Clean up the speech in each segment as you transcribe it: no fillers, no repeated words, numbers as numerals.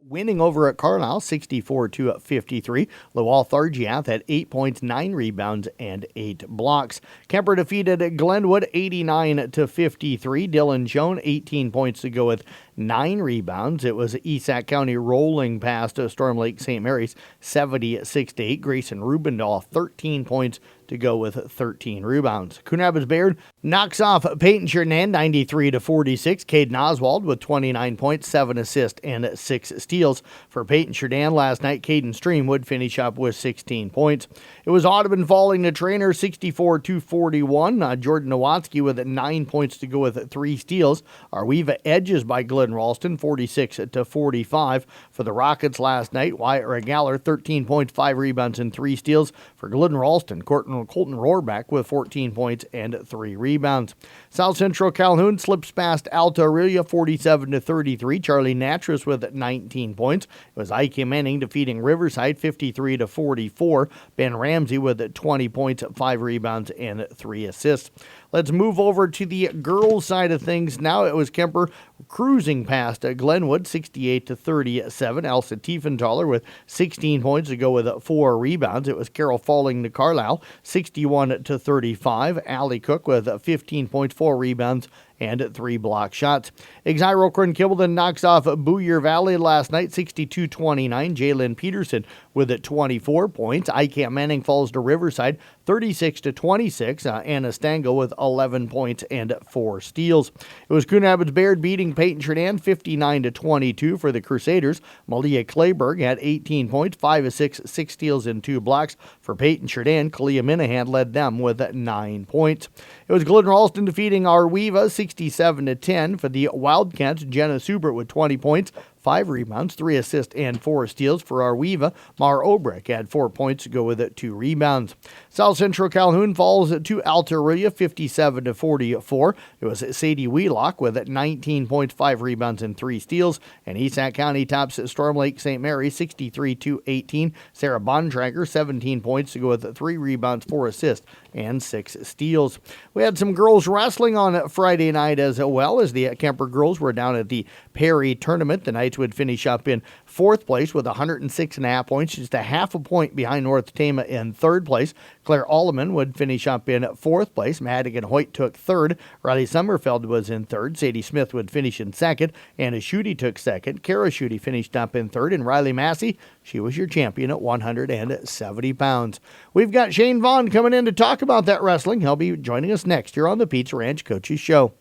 Winning over at Carlisle, 64-53. Lowell Thargiath had 8 points, 9 rebounds, and 8 blocks. Kemper defeated Glenwood 89-53. Dylan Joan, 18 points to go with 9 rebounds. It was Esac County rolling past Storm Lake St. Mary's 76-8. Grayson Rubendahl, 13 points to go with 13 rebounds. Coon Rapids Bayard knocks off Peyton Chernand 93-46. Caden Oswald with 29 points, 7 assists, and 6 steals. For Peyton Chernand last night, Caden Stream would finish up with 16 points. It was Audubon falling to Trainer 64-41. Jordan Nowatzki with 9 points to go with 3 steals. Arweva edges by Glen Ralston 46-45. For the Rockets last night, Wyatt Regaller 13 points, 5 rebounds, and 3 steals. For Glen Ralston, Colton Rohrbeck with 14 points and 3 rebounds. South Central Calhoun slips past Alta Aurelia 47-33. Charlie Natras with 19 points. It was Ike Manning defeating Riverside 53-44. Ben Ramsey with 20 points, 5 rebounds, and 3 assists. Let's move over to the girls' side of things now. It was Kemper cruising past Glenwood 68-37. Elsa Tiefenthaler with 16 points to go with 4 rebounds. It was Carroll falling to Carlisle 61-35. Allie Cook with 15 points, 4 rebounds, and 3 block shots. Exiro Kimballton knocks off Booyer Valley last night, 62-29. Jalen Peterson with 24 points. Ike Manning falls to Riverside, 36-26. Anna Stango with 11 points and 4 steals. It was Coon Rapids Bayard beating Peyton Chernand 59-22 for the Crusaders. Malia Clayberg had 18 points, 5 assists, 6 steals, and 2 blocks. For Peyton Chernand, Kalia Minahan led them with 9 points. It was Glen Ralston defeating Arweva 67-10. For the Wildcats, Jenna Subert with 20 points, 5 rebounds, 3 assists, and 4 steals. For Arweva, Mar Obrecht had 4 points to go with 2 rebounds. South Central Calhoun falls to Alta Aurelia 57-44. It was Sadie Wheelock with 19 points, 5 rebounds, and 3 steals. And Esac County tops Storm Lake St. Mary 63-18. Sarah Bontrager, 17 points to go with 3 rebounds, 4 assists, and 6 steals. We had some girls wrestling on Friday night as well, as the Kemper girls were down at the Perry tournament. The Knights would finish up in 4th place with 106.5 points, just a half a point behind North Tama in 3rd place. Claire Alleman would finish up in 4th place. Madigan Hoyt took 3rd. Riley Sommerfeld was in 3rd. Sadie Smith would finish in 2nd. Anna Schutte took 2nd. Kara Schutte finished up in 3rd. And Riley Massey, she was your champion at 170 pounds. We've got Shane Vaughn coming in to talk about that wrestling. He'll be joining us next here on the Pizza Ranch Coaches Show.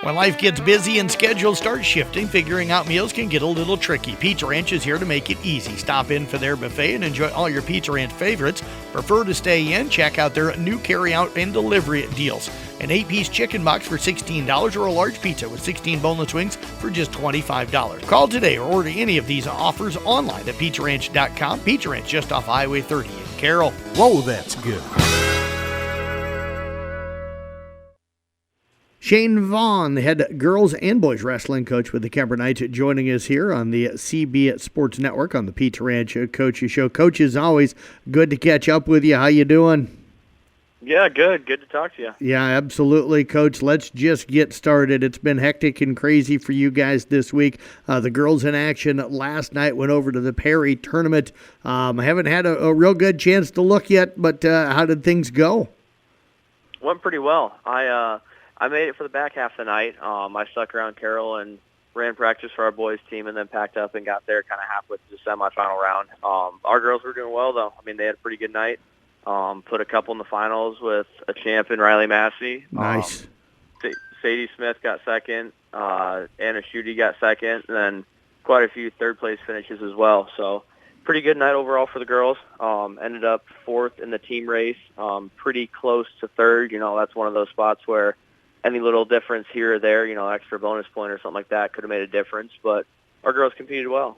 When life gets busy and schedules start shifting, figuring out meals can get a little tricky. Pizza Ranch is here to make it easy. Stop in for their buffet and enjoy all your Pizza Ranch favorites. Prefer to stay in? Check out their new carry-out and delivery deals. An 8-piece chicken box for $16 or a large pizza with 16 boneless wings for just $25. Call today or order any of these offers online at PizzaRanch.com. Pizza Ranch just off Highway 30 in Carroll. Whoa, that's good. Shane Vaughn, the head girls and boys wrestling coach with the Kemper Knights, joining us here on the CB Sports Network on the Pizza Ranch Coaches Show. Coach, as always, good to catch up with you. How you doing? Yeah, good. Good to talk to you. Yeah, absolutely, Coach. Let's just get started. It's been hectic and crazy for you guys this week. The girls in action last night went over to the Perry tournament. I haven't had a real good chance to look yet, but how did things go? Went pretty well. I made it for the back half of the night. I stuck around Carroll and ran practice for our boys team and then packed up and got there kind of halfway through the semifinal round. Our girls were doing well, though. I mean, they had a pretty good night. Put a couple in the finals with a champion, Riley Massey. Nice. Sadie Smith got second. Anna Schutte got second. And then quite a few third-place finishes as well. So pretty good night overall for the girls. Ended up 4th in the team race, pretty close to 3rd. You know, that's one of those spots where any little difference here or there, you know, extra bonus point or something like that could have made a difference. But our girls competed well.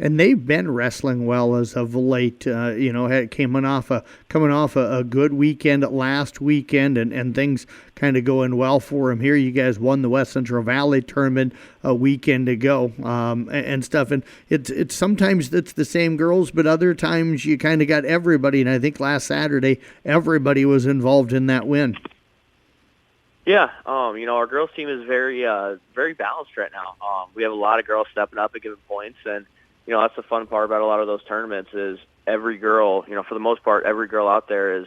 And they've been wrestling well as of late. Coming off a good weekend last weekend, and things kind of going well for them here. You guys won the West Central Valley tournament a weekend ago, and stuff. And it's sometimes it's the same girls, but other times you kind of got everybody. And I think last Saturday everybody was involved in that win. Yeah, our girls team is very balanced right now. We have a lot of girls stepping up and giving points, and that's the fun part about a lot of those tournaments is every girl, for the most part, every girl out there is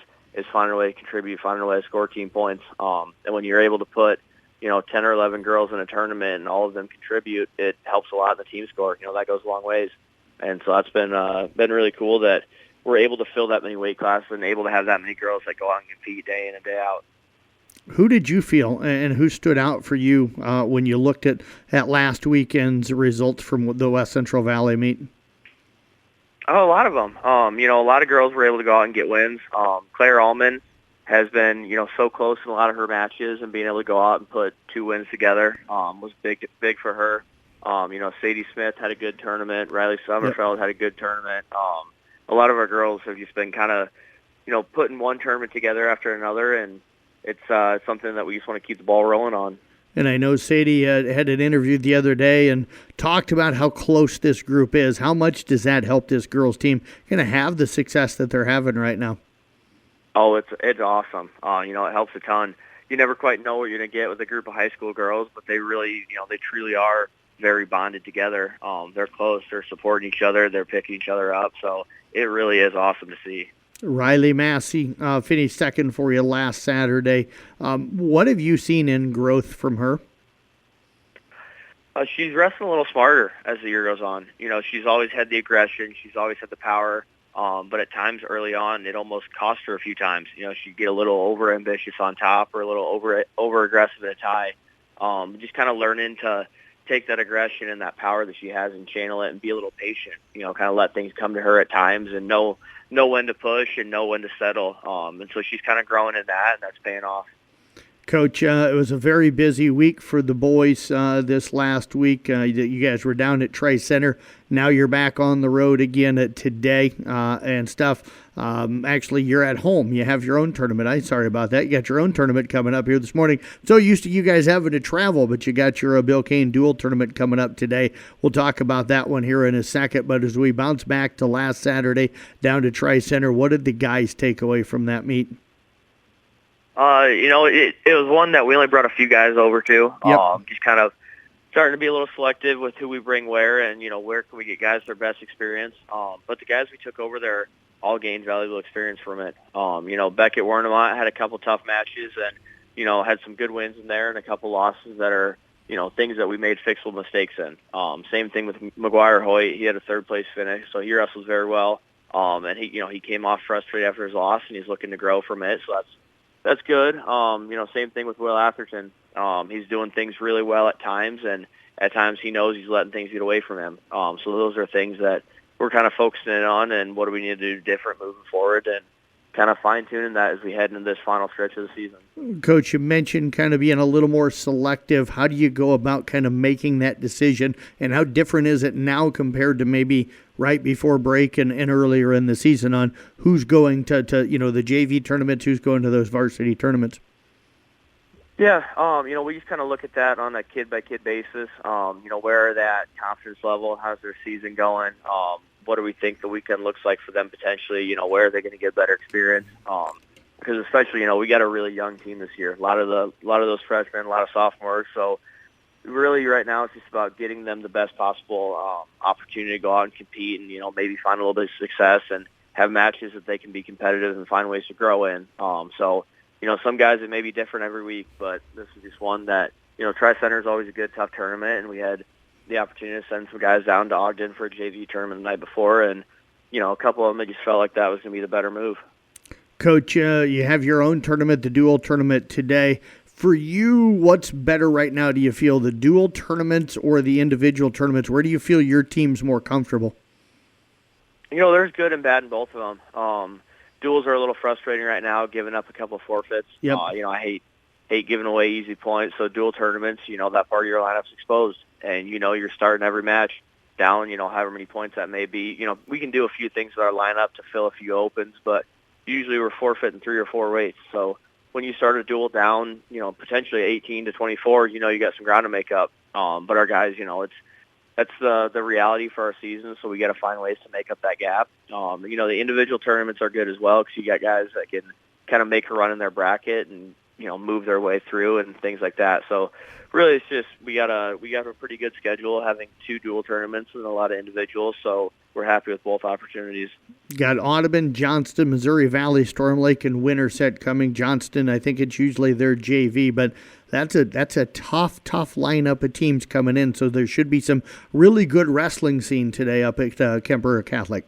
finding a way to contribute, finding a way to score team points. And when you're able to put, 10 or 11 girls in a tournament and all of them contribute, it helps a lot in the team score. That goes a long ways. And so that's been really cool that we're able to fill that many weight classes and able to have that many girls that go out and compete day in and day out. Who did you feel and who stood out for you when you looked at last weekend's results from the West Central Valley meet? Oh, a lot of them. A lot of girls were able to go out and get wins. Claire Allman has been, so close in a lot of her matches, and being able to go out and put 2 wins together was big for her. Sadie Smith had a good tournament. Riley Sommerfeld had a good tournament. A lot of our girls have just been kind of, putting one tournament together after another, and it's something that we just want to keep the ball rolling on. And I know Sadie had an interview the other day and talked about how close this group is. How much does that help this girls' team kind of have the success that they're having right now? Oh, it's awesome. It helps a ton. You never quite know what you're going to get with a group of high school girls, but they really, they truly are very bonded together. They're close. They're supporting each other. They're picking each other up. So it really is awesome to see. Riley Massey finished second for you last Saturday. What have you seen in growth from her? She's wrestling a little smarter as the year goes on. She's always had the aggression. She's always had the power. But at times early on, it almost cost her a few times. She'd get a little over-ambitious on top or a little over-aggressive at a tie. Just kind of learning to take that aggression and that power that she has and channel it and be a little patient. Kind of let things come to her at times and know when to push and know when to settle. And so she's kind of growing in that, and that's paying off. Coach, it was a very busy week for the boys this last week. You guys were down at Tri Center. Now you're back on the road again today and stuff. Actually, you're at home. You have your own tournament. I'm sorry about that. You got your own tournament coming up here this morning. So used to you guys having to travel, but you got your Bill Kane dual tournament coming up today. We'll talk about that one here in a second. But as we bounce back to last Saturday down to Tri Center, what did the guys take away from that meet? It was one that we only brought a few guys over to. Yep. Just kind of starting to be a little selective with who we bring where and, where can we get guys their best experience. But the guys we took over there all gained valuable experience from it. Beckett Warnemont had a couple tough matches and, had some good wins in there and a couple losses that are, things that we made fixable mistakes in. Same thing with McGuire Hoyt. He had a third-place finish, so he wrestled very well. And he came off frustrated after his loss, and he's looking to grow from it, so that's good. Same thing with Will Atherton. He's doing things really well at times, and at times he knows he's letting things get away from him. So those are things that we're kind of focusing in on, and what do we need to do different moving forward, and kind of fine-tuning that as we head into this final stretch of the season. Coach, you mentioned kind of being a little more selective. How do you go about kind of making that decision, and how different is it now compared to maybe right before break and earlier in the season on who's going to the JV tournaments, who's going to those varsity tournaments? Yeah, we just kind of look at that on a kid-by-kid basis. Where are they at confidence level? How's their season going? What do we think the weekend looks like for them potentially? Where are they going to get better experience? Because especially, we got a really young team this year. A lot of those freshmen, a lot of sophomores. So really right now it's just about getting them the best possible opportunity to go out and compete and, maybe find a little bit of success and have matches that they can be competitive and find ways to grow in. Some guys it may be different every week, but this is just one that, Tri-Center is always a good, tough tournament, and we had the opportunity to send some guys down to Ogden for a JV tournament the night before, and, a couple of them, it just felt like that was going to be the better move. Coach, you have your own tournament, the dual tournament today. For you, what's better right now? Do you feel the dual tournaments or the individual tournaments? Where do you feel your team's more comfortable? There's good and bad in both of them. Duels are a little frustrating right now, giving up a couple of forfeits. Yep. I hate giving away easy points. So dual tournaments, that part of your lineup's exposed, and you're starting every match down, however many points that may be. We can do a few things with our lineup to fill a few opens, but usually we're forfeiting 3 or 4 weights. So when you start a duel down, potentially 18 to 24, you got some ground to make up. But our guys, that's the reality for our season, so we got to find ways to make up that gap. The individual tournaments are good as well because you got guys that can kind of make a run in their bracket and, move their way through and things like that. So really, it's just we got a pretty good schedule, having 2 dual tournaments and a lot of individuals. So we're happy with both opportunities. Got Audubon, Johnston, Missouri Valley, Storm Lake, and Winterset coming. Johnston, I think it's usually their JV, but that's a tough lineup of teams coming in. So there should be some really good wrestling scene today up at Kemper Catholic.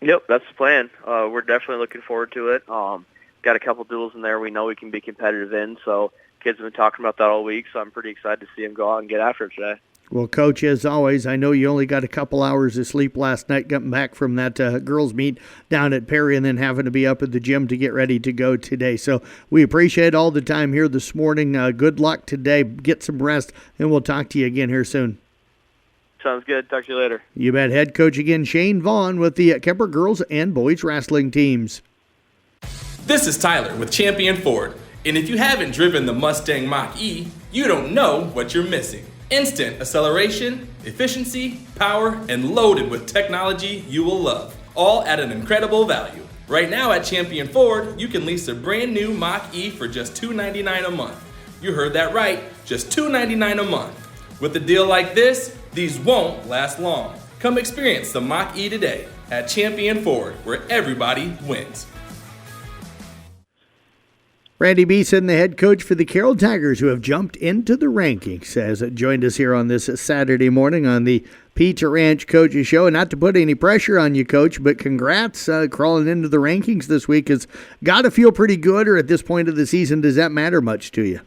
Yep, that's the plan. We're definitely looking forward to it. Got a couple duels in there we know we can be competitive in. So kids have been talking about that all week. So I'm pretty excited to see them go out and get after it today. Well, Coach, as always, I know you only got a couple hours of sleep last night getting back from that girls' meet down at Perry and then having to be up at the gym to get ready to go today. So we appreciate all the time here this morning. Good luck today. Get some rest, and we'll talk to you again here soon. Sounds good. Talk to you later. You bet. Head coach again, Shane Vaughn, with the Kemper girls and boys wrestling teams. This is Tyler with Champion Ford. And if you haven't driven the Mustang Mach-E, you don't know what you're missing. Instant acceleration, efficiency, power, and loaded with technology you will love, all at an incredible value. Right now at Champion Ford, you can lease a brand new Mach-E for just $299 a month. You heard that right, just $299 a month. With a deal like this, these won't last long. Come experience the Mach-E today at Champion Ford, where everybody wins. Randy Beeson, the head coach for the Carroll Tigers, who have jumped into the rankings, has joined us here on this Saturday morning on the Pizza Ranch Coaches Show. And not to put any pressure on you, Coach, but congrats crawling into the rankings this week. Has got to feel pretty good, or at this point of the season, does that matter much to you?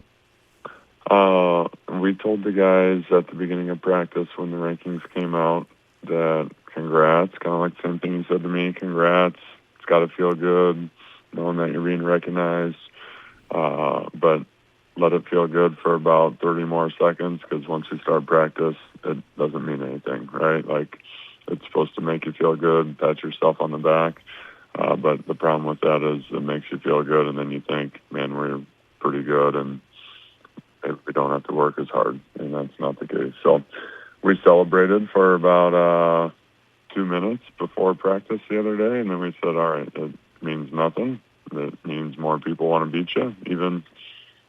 We told the guys at the beginning of practice when the rankings came out that congrats, kind of like the same thing you said to me, congrats. It's got to feel good knowing that you're being recognized. But let it feel good for about 30 more seconds, because once you start practice, it doesn't mean anything, right? Like, it's supposed to make you feel good, pat yourself on the back. But the problem with that is it makes you feel good, and then you think, man, we're pretty good, and we don't have to work as hard, and that's not the case. So we celebrated for about 2 minutes before practice the other day, and then we said, all right, it means nothing. It means more people want to beat you, even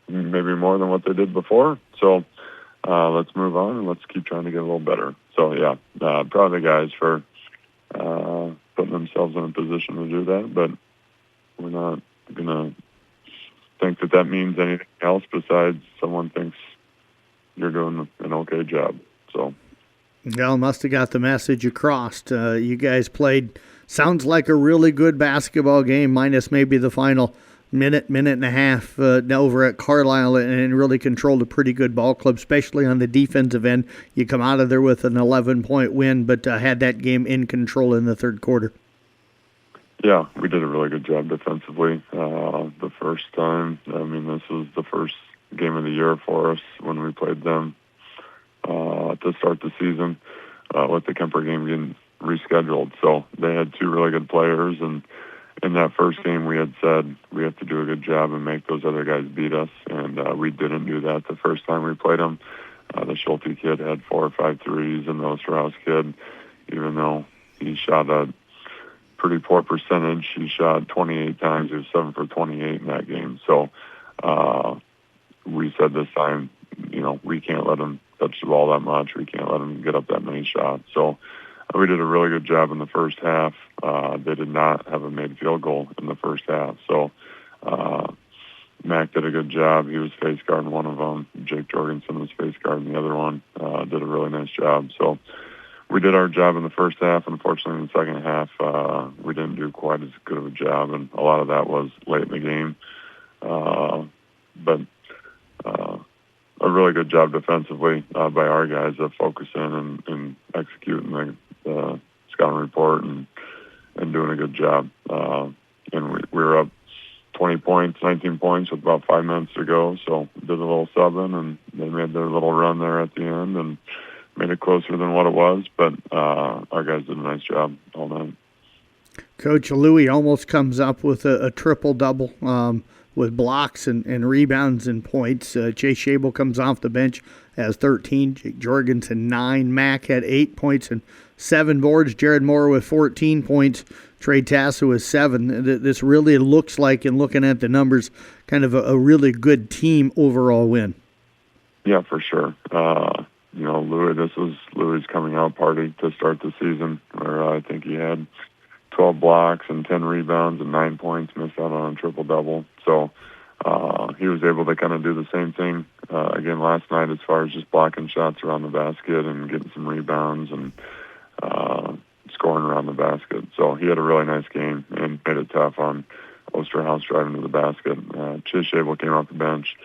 maybe more than what they did before. So let's move on and let's keep trying to get a little better. So, yeah, proud of the guys for putting themselves in a position to do that, but we're not going to think that means anything else besides someone thinks you're doing an okay job. So, Well, must have got the message across. You guys played, sounds like a really good basketball game, minus maybe the final minute and a half over at Carlisle, and really controlled a pretty good ball club, especially on the defensive end. You come out of there with an 11-point win, but had that game in control in the third quarter. Yeah, we did a really good job defensively the first time. I mean, this was the first game of the year for us when we played them to start the season with the Kemper game getting rescheduled. So they had 2 really good players, and in that first game we had said we have to do a good job and make those other guys beat us, and we didn't do that the first time we played them. The Schulte kid had 4 or 5 threes, and the Osterhaus kid, even though he shot a pretty poor percentage, he shot 28 times. He was 7 for 28 in that game. So we said this time, we can't let him touch the ball that much. We can't let him get up that many shots. So we did a really good job in the first half. They did not have a made field goal in the first half. So Mac did a good job. He was face guarding one of them. Jake Jorgensen was face guarding the other one. Did a really nice job. So we did our job in the first half. Unfortunately, in the second half, we didn't do quite as good of a job, and a lot of that was late in the game. But a really good job defensively by our guys of focusing and executing the scouting report and doing a good job. And we were up 20 points, 19 points with about 5 minutes to go, so did a little subbing, and they made their little run there at the end and made it closer than what it was, but our guys did a nice job all night. Coach Louie almost comes up with a triple-double with blocks and rebounds and points. Chase Shable comes off the bench, has 13. Jake Jorgensen, 9. Mac had 8 points and 7 boards. Jared Moore with 14 points, Trey Tasso with 7. This really looks like, in looking at the numbers, kind of a really good team overall win. Yeah, for sure. Louis, this was Louis' coming out party to start the season, where I think he had 12 blocks and 10 rebounds and 9 points, missed out on a triple-double. So he was able to kind of do the same thing again last night as far as just blocking shots around the basket and getting some rebounds and scoring around the basket. So he had a really nice game and made it tough on Osterhaus driving to the basket. Chase Shable came off the bench,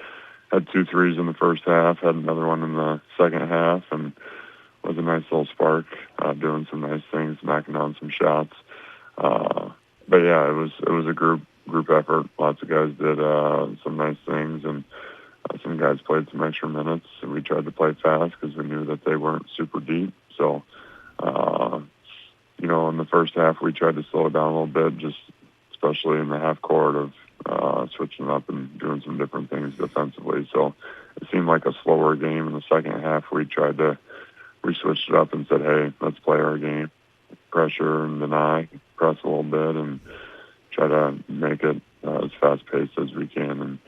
had 2 threes in the first half, had another one in the second half, and was a nice little spark, doing some nice things, knocking down some shots. But yeah, it was a group effort. Lots of guys did some nice things, and some guys played some extra minutes, and we tried to play fast because we knew that they weren't super deep. So, in the first half, we tried to slow it down a little bit, just especially in the half court of switching up and doing some different things defensively. So it seemed like a slower game. In the second half, we switched it up and said, hey, let's play our game. Pressure and deny, press a little bit, and try to make it as fast-paced as we can.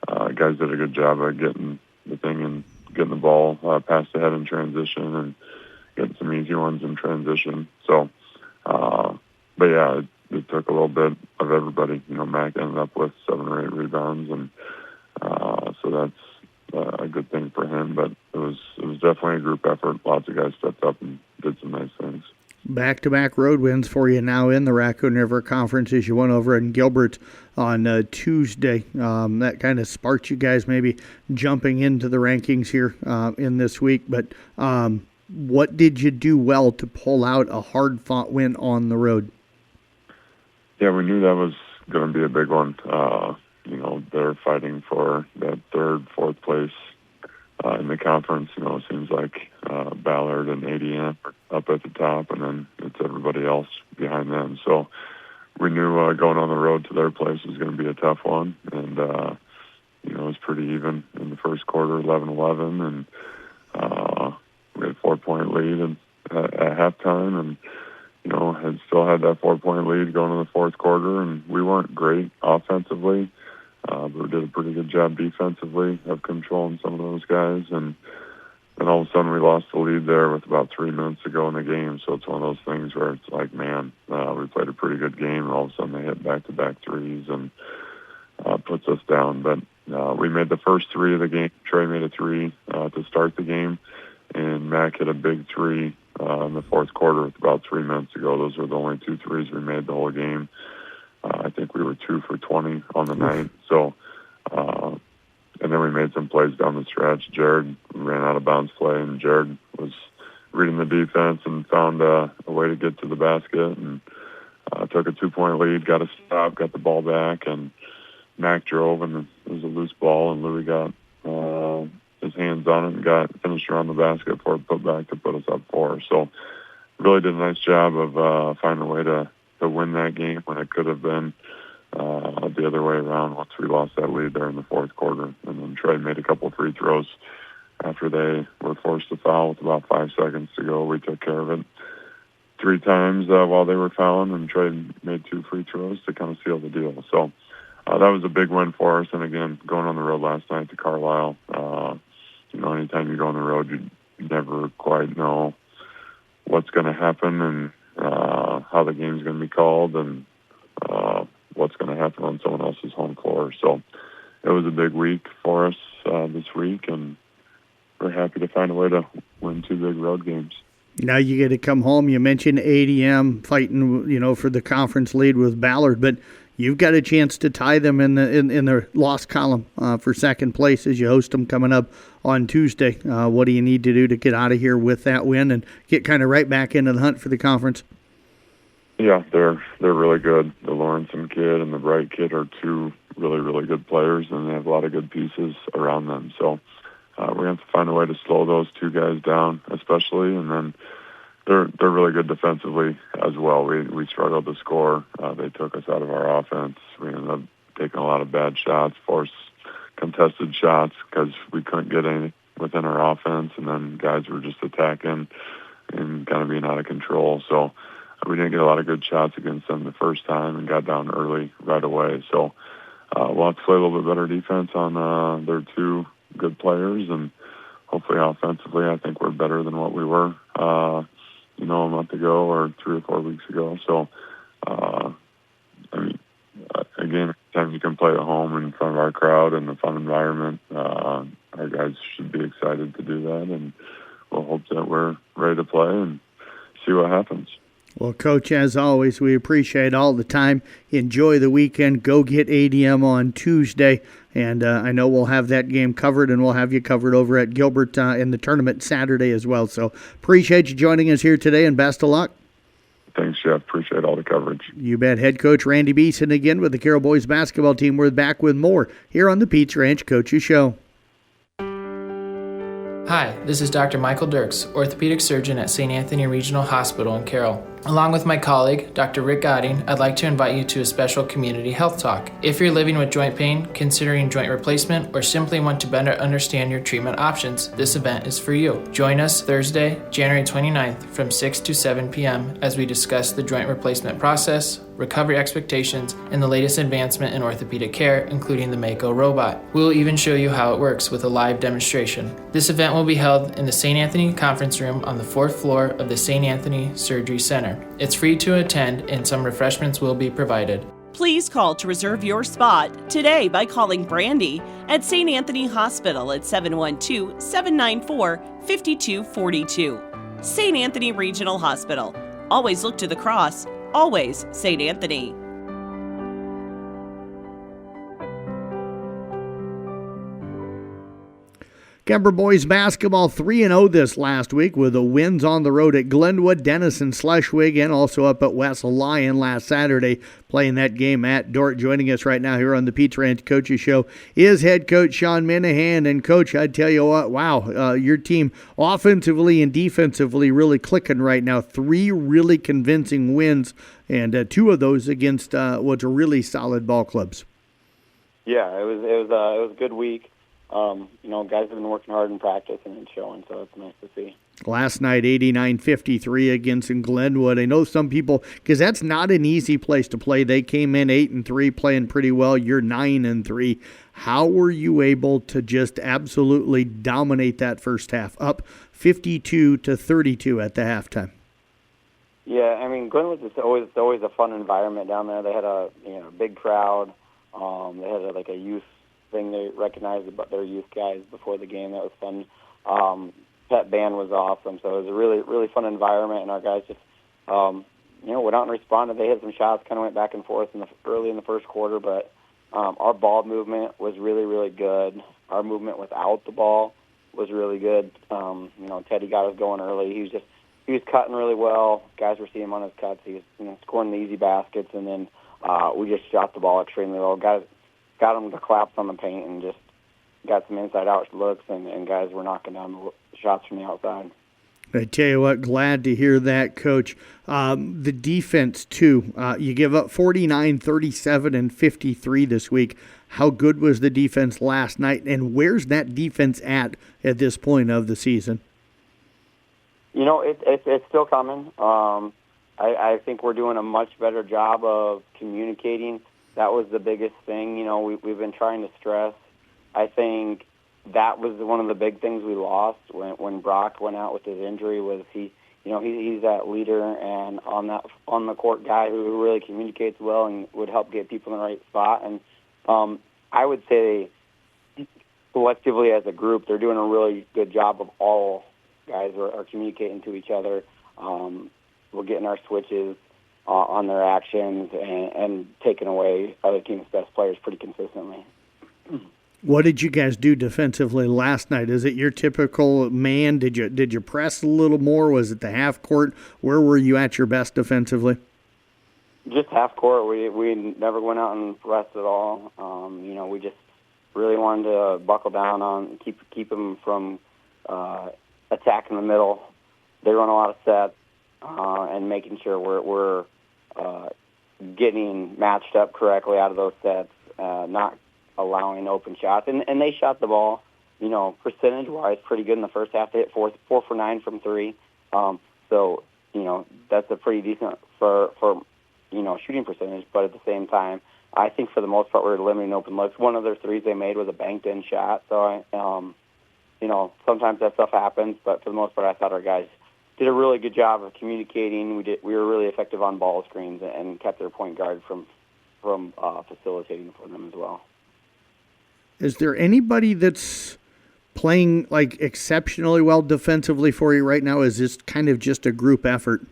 And guys did a good job of getting the thing and getting the ball passed ahead in transition and getting some easy ones in transition. So, but yeah, it took a little bit of everybody. Mac ended up with 7 or 8 rebounds, and so that's a good thing for him. But it was definitely a group effort. Lots of guys stepped up and did some nice things. Back-to-back road wins for you now in the Raccoon River Conference as you went over in Gilbert on Tuesday. That kind of sparked you guys maybe jumping into the rankings here in this week. But what did you do well to pull out a hard-fought win on the road? Yeah, we knew that was going to be a big one. They're fighting for that 3rd, 4th place in the conference. It seems like Ballard and ADM are up at the top, and then it's everybody else behind them. So we knew going on the road to their place was going to be a tough one, and it was pretty even in the first quarter, 11-11, and we had a 4-point lead at halftime, and had still had that 4-point lead going in the fourth quarter, and we weren't great offensively, but we did a pretty good job defensively of controlling some of those guys, and then all of a sudden we lost the lead there with about 3 minutes to go in the game. So it's one of those things where it's like, man, we played a pretty good game, and all of a sudden they hit back-to-back threes and puts us down. But we made the first 3 of the game. Trey made a 3 to start the game, and Mac hit a big 3 in the fourth quarter with about 3 minutes to go. Those were the only 2 threes we made the whole game. I think we were 2 for 20 on the night. So, and then we made some plays down the stretch. Jared ran out of bounds play, and Jared was reading the defense and found a way to get to the basket and took a 2-point lead, got a stop, got the ball back, and Mac drove, and it was a loose ball, and Louis got his hands on it and finished around the basket for a putback to put us up 4. So really did a nice job of finding a way to win that game when it could have been the other way around once we lost that lead there in the fourth quarter. And then Trey made a couple free throws after they were forced to foul with about 5 seconds to go. We took care of it 3 times while they were fouling, and Trey made 2 free throws to kind of seal the deal. So that was a big win for us. And again, going on the road last night to Carlisle, anytime you go on the road, you never quite know what's going to happen and how the game's going to be called and what's going to happen on someone else's home floor. So it was a big week for us this week, and we're happy to find a way to win 2 big road games. Now you get to come home. You mentioned ADM fighting, for the conference lead with Ballard, but you've got a chance to tie them in the loss column for second place as you host them coming up on Tuesday. What do you need to do to get out of here with that win and get kind of right back into the hunt for the conference? Yeah, they're really good. The Lawrenson kid and the Bright kid are 2 really, really good players, and they have a lot of good pieces around them. So we have to find a way to slow those 2 guys down, especially, and then they're really good defensively as well. We struggled to score. They took us out of our offense. We ended up taking a lot of bad shots, forced contested shots because we couldn't get any within our offense, and then guys were just attacking and kind of being out of control. So we didn't get a lot of good shots against them the first time and got down early right away. So we'll have to play a little bit better defense on their two good players, and hopefully offensively I think we're better than what we were, a month ago or 3 or 4 weeks ago. So, again, anytime you can play at home in front of our crowd and a fun environment, our guys should be excited to do that, and we'll hope that we're ready to play and see what happens. Well, Coach, as always, we appreciate all the time. Enjoy the weekend. Go get ADM on Tuesday. And I know we'll have that game covered, and we'll have you covered over at Gilbert in the tournament Saturday as well. So appreciate you joining us here today, and best of luck. Thanks, Jeff. Appreciate all the coverage. You bet. Head coach Randy Beeson again with the Carroll Boys basketball team. We're back with more here on the Pete's Ranch Coaches Show. Hi, this is Dr. Michael Dirks, orthopedic surgeon at St. Anthony Regional Hospital in Carroll. Along with my colleague, Dr. Rick Godding, I'd like to invite you to a special community health talk. If you're living with joint pain, considering joint replacement, or simply want to better understand your treatment options, this event is for you. Join us Thursday, January 29th from 6 to 7 p.m. as we discuss the joint replacement process, recovery expectations, and the latest advancement in orthopedic care, including the Mako robot. We'll even show you how it works with a live demonstration. This event will be held in the St. Anthony Conference Room on the 4th floor of the St. Anthony Surgery Center. It's free to attend, and some refreshments will be provided. Please call to reserve your spot today by calling Brandy at St. Anthony Hospital at 712-794-5242. St. Anthony Regional Hospital. Always look to the cross. Always St. Anthony. Kemper boys basketball 3-0 this last week with the wins on the road at Glenwood, Denison, Schleswig, and also up at West Lyon last Saturday, playing that game at Dordt. Joining us right now here on the Pete's Ranch Coaches Show is head coach Sean Minahan. And, Coach, I'd tell you what, wow, your team offensively and defensively really clicking right now. 3 really convincing wins, and 2 of those against what's a really solid ball clubs. Yeah, it was a good week. Guys have been working hard in practice, and it's showing, so it's nice to see. Last night, 89-53 against Glenwood. I know some people, because that's not an easy place to play. They came in 8-3, playing pretty well. You're 9-3. How were you able to just absolutely dominate that first half, up 52-32 at the halftime? Yeah, Glenwood's is always a fun environment down there. They had a big crowd. They had a youth thing. They recognized about their youth guys before the game. That was fun. Pet band was awesome, so it was a really, really fun environment, and our guys just went out and responded. They hit some shots, kind of went back and forth early in the first quarter, but our ball movement was really, really good. Our movement without the ball was really good. Teddy got us going early. He was cutting really well. Guys were seeing him on his cuts. He was scoring the easy baskets, and then we just shot the ball extremely well. Got him to collapse on the paint and just got some inside-out looks, and guys were knocking down the shots from the outside. I tell you what, glad to hear that, Coach. The defense, too. You give up 49, 37, and 53 this week. How good was the defense last night, and where's that defense at this point of the season? It's still coming. I think we're doing a much better job of communicating. That was the biggest thing. We've been trying to stress. I think that was one of the big things we lost when Brock went out with his injury. Was he's that leader and on the court guy who really communicates well and would help get people in the right spot. And I would say collectively as a group, they're doing a really good job of all guys are communicating to each other. We're getting our switches on their actions and taking away other teams' best players pretty consistently. What did you guys do defensively last night? Is it your typical man? Did you press a little more? Was it the half court? Where were you at your best defensively? Just half court. We never went out and pressed at all. We just really wanted to buckle down on keep them from attacking the middle. They run a lot of sets and making sure we're getting matched up correctly out of those sets, not allowing open shots. And they shot the ball, percentage-wise pretty good in the first half. They hit 4 for 9 from 3. So that's a pretty decent for shooting percentage. But at the same time, I think for the most part we're limiting open looks. One of their threes they made was a banked in shot. So sometimes that stuff happens, but for the most part I thought our guys did a really good job of communicating. We were really effective on ball screens and kept their point guard from facilitating for them as well. Is there anybody that's playing like exceptionally well defensively for you right now? Is this kind of just a group effort?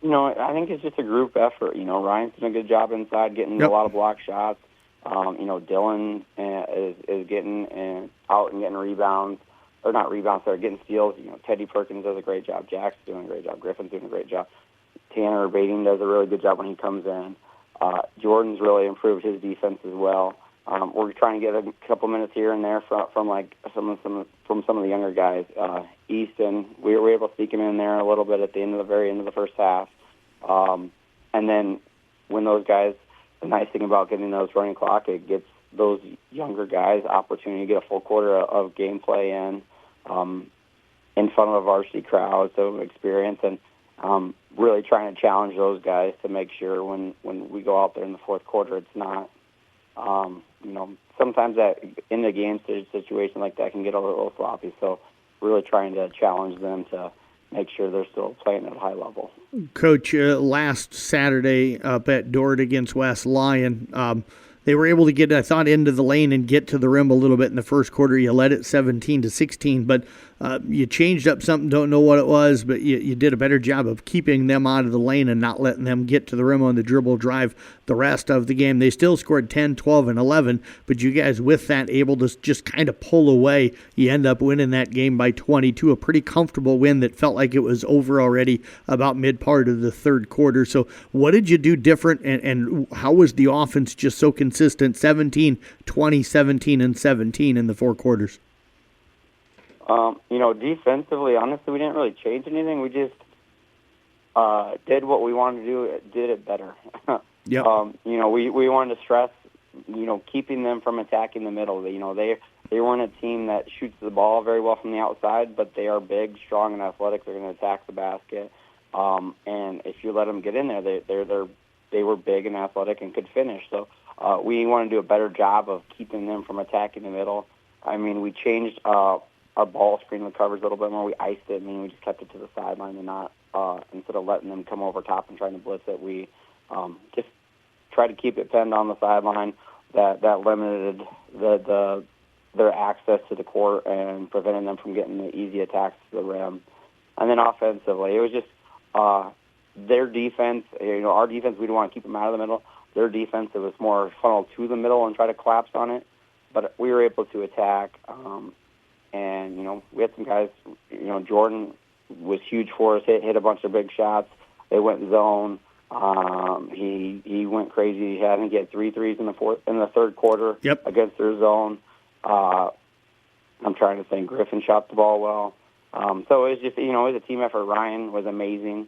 I think it's just a group effort. Ryan's doing a good job inside, getting a lot of block shots. Dylan is getting out and getting rebounds. Or not rebounds, they're getting steals. Teddy Perkins does a great job. Jack's doing a great job. Griffin's doing a great job. Tanner Bading does a really good job when he comes in. Jordan's really improved his defense as well. We're trying to get a couple minutes here and there from some of the younger guys. Easton, we were able to sneak him in there a little bit at the very end of the first half. And then when those guys, the nice thing about getting those running clock, it gets those younger guys opportunity to get a full quarter of gameplay in front of a varsity crowd, so experience, and really trying to challenge those guys to make sure when we go out there in the fourth quarter, it's not, sometimes that in the game situation like that can get a little sloppy. So really trying to challenge them to make sure they're still playing at a high level. Coach, last Saturday up at Dordt against West Lyon, they were able to get, I thought, into the lane and get to the rim a little bit in the first quarter. You led it 17-16, but you changed up something, don't know what it was, but you did a better job of keeping them out of the lane and not letting them get to the rim on the dribble drive the rest of the game. They still scored 10, 12, and 11, but you guys with that able to just kind of pull away. You end up winning that game by 22, a pretty comfortable win that felt like it was over already about mid-part of the third quarter. So what did you do different, and how was the offense just so consistent, 17, 20, 17, and 17 in the four quarters? Defensively, honestly, we didn't really change anything. We just did what we wanted to do, did it better. Yep. We wanted to stress, keeping them from attacking the middle. They weren't a team that shoots the ball very well from the outside, but they are big, strong, and athletic. They're going to attack the basket. And if you let them get in there, they were big and athletic and could finish. So we want to do a better job of keeping them from attacking the middle. I mean, we changed our ball screen recovers a little bit more. We iced it, we just kept it to the sideline and not instead of letting them come over top and trying to blitz it. We just tried to keep it pinned on the sideline. That limited their access to the court and prevented them from getting the easy attacks to the rim. And then offensively, it was just their defense. Our defense, we didn't want to keep them out of the middle. Their defense, it was more funneled to the middle and try to collapse on it. But we were able to attack. And, we had some guys, Jordan was huge for us, hit a bunch of big shots. They went zone. He went crazy. He had to get 3 threes in the third quarter against their zone. I'm trying to think. Griffin shot the ball well. So it was just, it was a team effort. Ryan was amazing.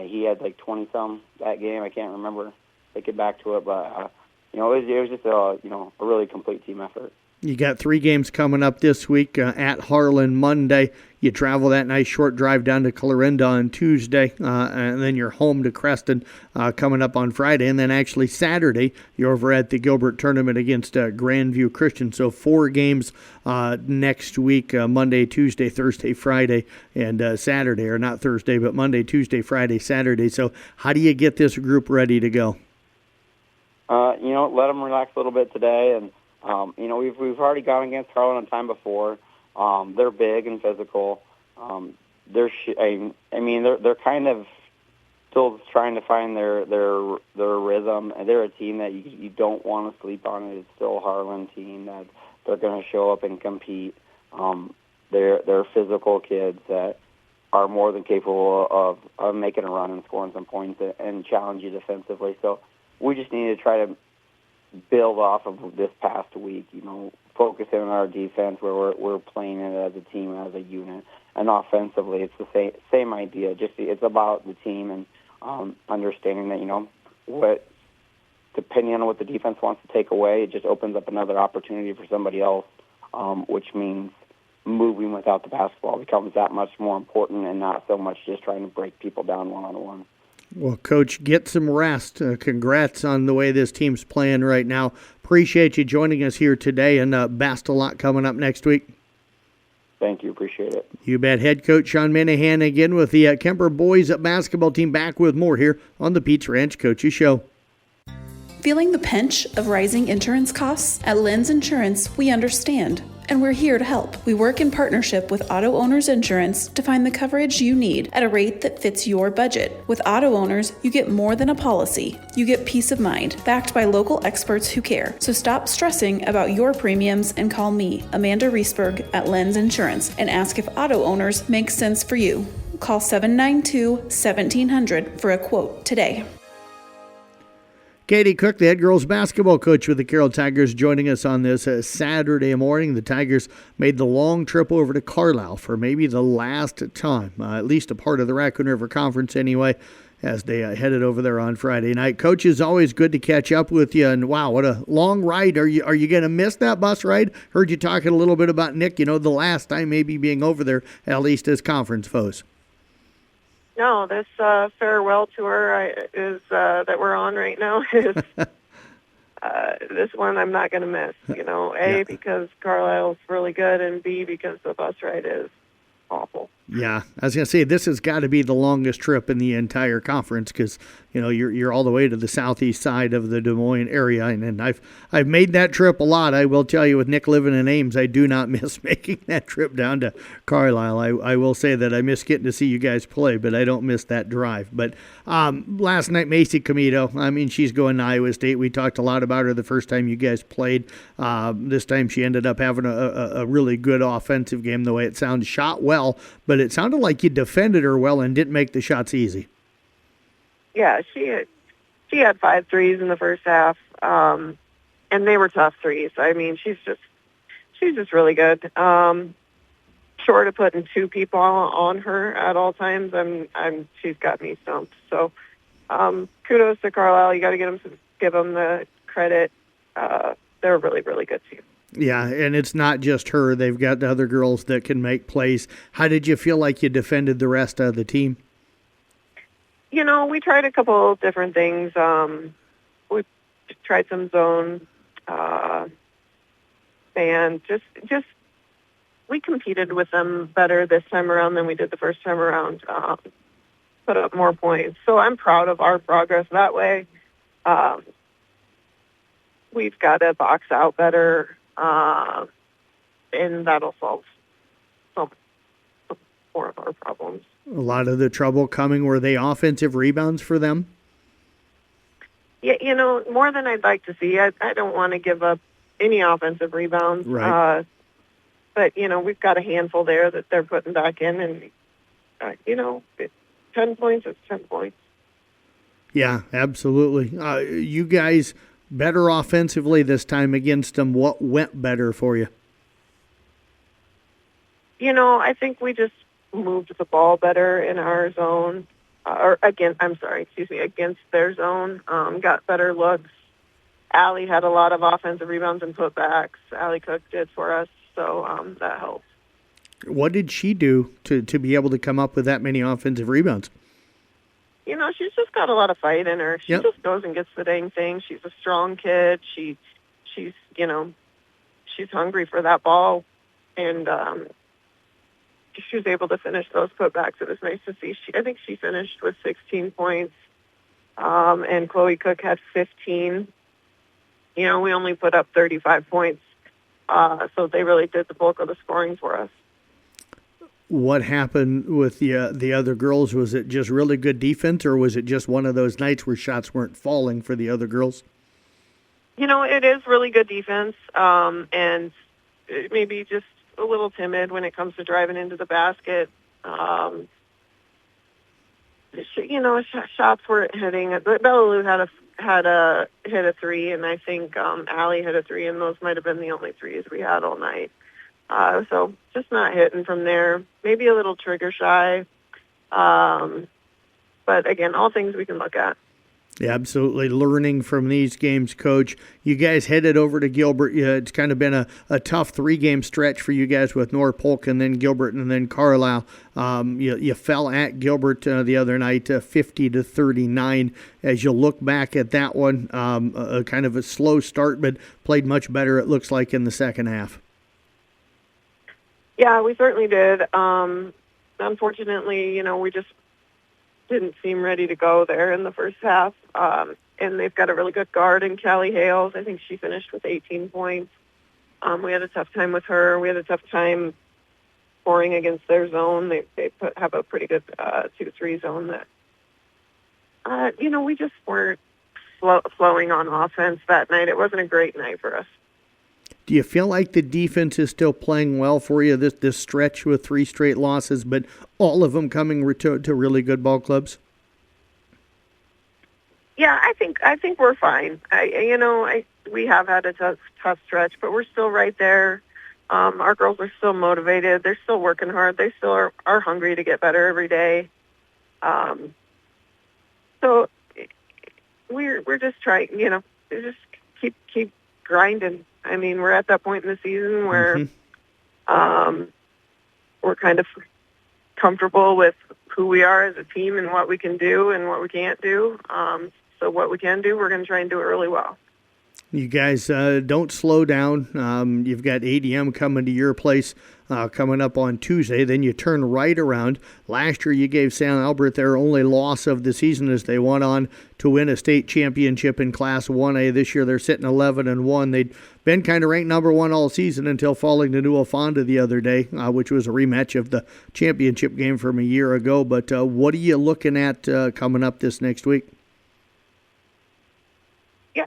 He had like 20-some that game. I can't remember. They get back to it, but, it was just a really complete team effort. You got 3 games coming up this week at Harlan Monday. You travel that nice short drive down to Clarinda on Tuesday, and then you're home to Creston coming up on Friday. And then actually Saturday, you're over at the Gilbert tournament against Grandview Christian. So 4 games next week, Monday, Tuesday, Thursday, Friday, and Saturday. Or not Thursday, but Monday, Tuesday, Friday, Saturday. So how do you get this group ready to go? Let them relax a little bit today. And we've already gone against Harlan on time before. They're big and physical. They're kind of still trying to find their rhythm. And they're a team that you don't want to sleep on. It's still a Harlan team that they're going to show up and compete. They're physical kids that are more than capable of making a run and scoring some points and challenge you defensively. So we just need to try to build off of this past week, focusing on our defense where we're playing it as a team, as a unit. And offensively, it's the same idea. Just it's about the team and understanding that, depending on what the defense wants to take away, it just opens up another opportunity for somebody else, which means moving without the basketball becomes that much more important, and not so much just trying to break people down one-on-one. Well, Coach, get some rest. Congrats on the way this team's playing right now. Appreciate you joining us here today, and best of luck coming up next week. Thank you. Appreciate it. You bet. Head coach Sean Minahan again with the Kemper boys basketball team, back with more here on the Pete's Ranch Coaches Show. Feeling the pinch of rising insurance costs? At Lynn's Insurance, we understand, and we're here to help. We work in partnership with Auto Owners Insurance to find the coverage you need at a rate that fits your budget. With Auto Owners, you get more than a policy. You get peace of mind, backed by local experts who care. So stop stressing about your premiums and call me, Amanda Riesberg, at Lynn's Insurance, and ask if Auto Owners makes sense for you. Call 792-1700 for a quote today. Katie Cook, the head girls basketball coach with the Carroll Tigers, joining us on this Saturday morning. The Tigers made the long trip over to Carlisle for maybe the last time, at least a part of the Raccoon River Conference anyway, as they headed over there on Friday night. Coach, it's always good to catch up with you, and wow, what a long ride. Are you going to miss that bus ride? Heard you talking a little bit about Nick, the last time maybe being over there, at least as conference foes. No, this farewell tour that we're on right now is this one I'm not going to miss. Because Carlisle's really good, and B, because the bus ride is awful. Yeah, I was going to say, this has got to be the longest trip in the entire conference because, you're all the way to the southeast side of the Des Moines area, and I've made that trip a lot. I will tell you, with Nick living in Ames, I do not miss making that trip down to Carlisle. I will say that I miss getting to see you guys play, but I don't miss that drive. But last night, Macy Comito, she's going to Iowa State. We talked a lot about her the first time you guys played. This time she ended up having a really good offensive game, the way it sounds. Shot well, but it sounded like you defended her well and didn't make the shots easy. Yeah, she had 5 threes in the first half, and they were tough threes. She's just really good. Short of putting 2 people on her at all times, she's got me stumped. So, kudos to Carlisle. You got to give them the credit. They're a really, really good team. Yeah, and it's not just her. They've got the other girls that can make plays. How did you feel like you defended the rest of the team? We tried a couple of different things. We tried some zone, and just we competed with them better this time around than we did the first time around. Put up more points. So I'm proud of our progress that way. We've got to box out better, and that'll solve some more of our problems. A lot of the trouble coming, were they offensive rebounds for them? Yeah, more than I'd like to see. I don't want to give up any offensive rebounds. Right. But, we've got a handful there that they're putting back in, and, 10 points is 10 points. Yeah, absolutely. You guys better offensively this time against them. What went better for you? I think we just moved the ball better in our zone, against their zone, got better looks. Allie had a lot of offensive rebounds and putbacks. Allie Cook did for us, so that helped. What did she do to be able to come up with that many offensive rebounds? She's just got a lot of fight in her. She just goes and gets the dang thing. She's a strong kid. She's hungry for that ball, and she was able to finish those putbacks. It was nice to see. I think she finished with 16 points, and Chloe Cook had 15. We only put up 35 points, so they really did the bulk of the scoring for us. What happened with the other girls? Was it just really good defense, or was it just one of those nights where shots weren't falling for the other girls? It is really good defense, and maybe just a little timid when it comes to driving into the basket. Shots weren't hitting. Bellaloo hit a 3, and I think Allie hit a 3, and those might have been the only 3s we had all night. So just not hitting from there. Maybe a little trigger shy. But again, all things we can look at. Yeah, absolutely. Learning from these games, Coach. You guys headed over to Gilbert. Yeah, it's kind of been a tough 3-game stretch for you guys with North Polk and then Gilbert and then Carlisle. You fell at Gilbert the other night 50-39. As you look back at that one, a kind of a slow start, but played much better, it looks like, in the second half. Yeah, we certainly did. Unfortunately, we just didn't seem ready to go there in the first half. And they've got a really good guard in Callie Hales. I think she finished with 18 points. We had a tough time with her. We had a tough time scoring against their zone. They have a pretty good 2-3 zone that, we just weren't flowing on offense that night. It wasn't a great night for us. Do you feel like the defense is still playing well for you this stretch with 3 straight losses, but all of them coming to really good ball clubs? Yeah, I think we're fine. We have had a tough stretch, but we're still right there. Our girls are still motivated. They're still working hard. They still are hungry to get better every day. So we're just trying. Just keep grinding. I mean, we're at that point in the season where we're kind of comfortable with who we are as a team and what we can do and what we can't do. So what we can do, we're going to try and do it really well. You guys don't slow down. You've got ADM coming to your place coming up on Tuesday. Then you turn right around. Last year you gave St. Albert their only loss of the season as they went on to win a state championship in Class 1A. This year they're sitting 11-1. They'd been kind of ranked number 1 all season until falling to New Fonda the other day, which was a rematch of the championship game from a year ago. But what are you looking at coming up this next week?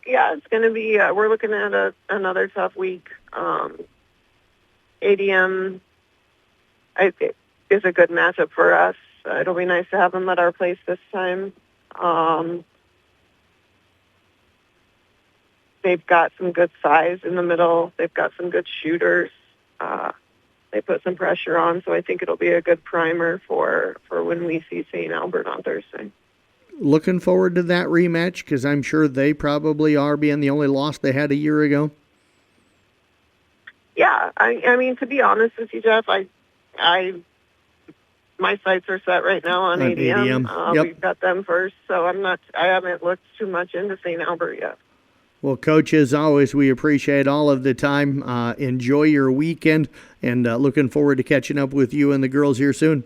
Yeah, it's going to be, we're looking at another tough week. ADM is a good matchup for us. It'll be nice to have them at our place this time. They've got some good size in the middle. They've got some good shooters. They put some pressure on, so I think it'll be a good primer for when we see St. Albert on Thursday. Looking forward to that rematch because I'm sure they probably are, being the only loss they had a year ago. Yeah, I mean, to be honest with you, Jeff, my sights are set right now on ADM. Yep. We've got them first, so I haven't looked too much into St. Albert yet. Well, Coach, as always, we appreciate all of the time. Enjoy your weekend, and looking forward to catching up with you and the girls here soon.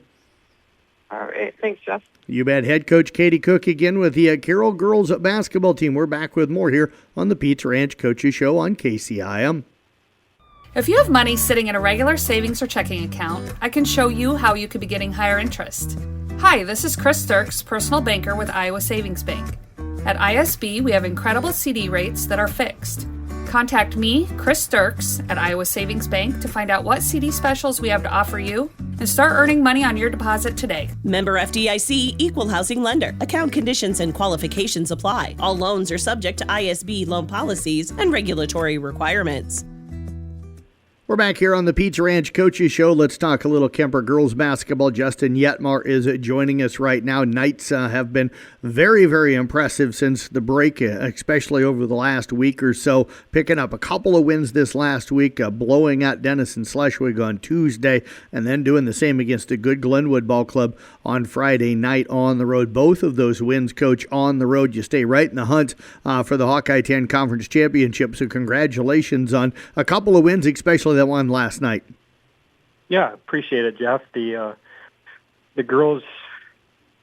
All right. Thanks, Jeff. You bet. Head coach Katie Cook again with the Carroll girls basketball team. We're back with more here on the Pizza Ranch Coaches Show on KCIM. If you have money sitting in a regular savings or checking account, I can show you how you could be getting higher interest. Hi, this is Chris Dirks, personal banker with Iowa Savings Bank. At ISB, we have incredible CD rates that are fixed. Contact me, Chris Dirks, at Iowa Savings Bank to find out what CD specials we have to offer you and start earning money on your deposit today. Member FDIC, Equal Housing Lender. Account conditions and qualifications apply. All loans are subject to ISB loan policies and regulatory requirements. We're back here on the Pizza Ranch Coaches Show. Let's talk a little Kemper girls basketball. Justin Yetmar is joining us right now. Knights have been very, very impressive since the break, especially over the last week or so. Picking up a couple of wins this last week, blowing out Denison Schleswig on Tuesday, and then doing the same against a good Glenwood ball club on Friday night on the road. Both of those wins, Coach, on the road. You stay right in the hunt for the Hawkeye 10 Conference Championship, so congratulations on a couple of wins, especially that one last night. Yeah, appreciate it, Jeff. The girls,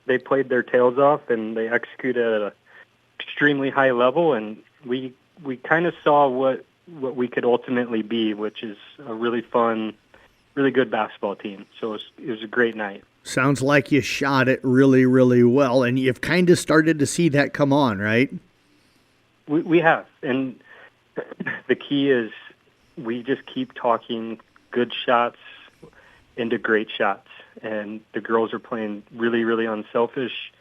they played their tails off and they executed at an extremely high level, and we kind of saw what we could ultimately be, which is a really fun, really good basketball team. So it was a great night. Sounds like you shot it really, really well, and you've kind of started to see that come on, right? We have, and the key is we just keep talking good shots into great shots, and the girls are playing really, really unselfish.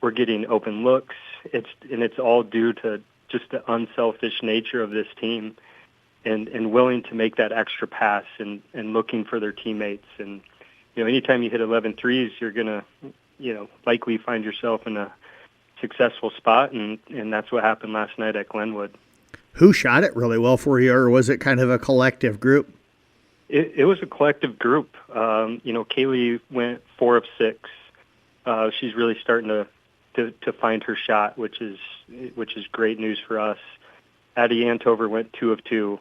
We're getting open looks. It's all due to just the unselfish nature of this team, and willing to make that extra pass and looking for their teammates. And anytime you hit 11 threes, you're gonna likely find yourself in a successful spot, and that's what happened last night at Glenwood. Who shot it really well for you, or was it kind of a collective group? It was a collective group. Kaylee went 4 of 6. She's really starting to find her shot, which is great news for us. Addie Antover went 2 of 2.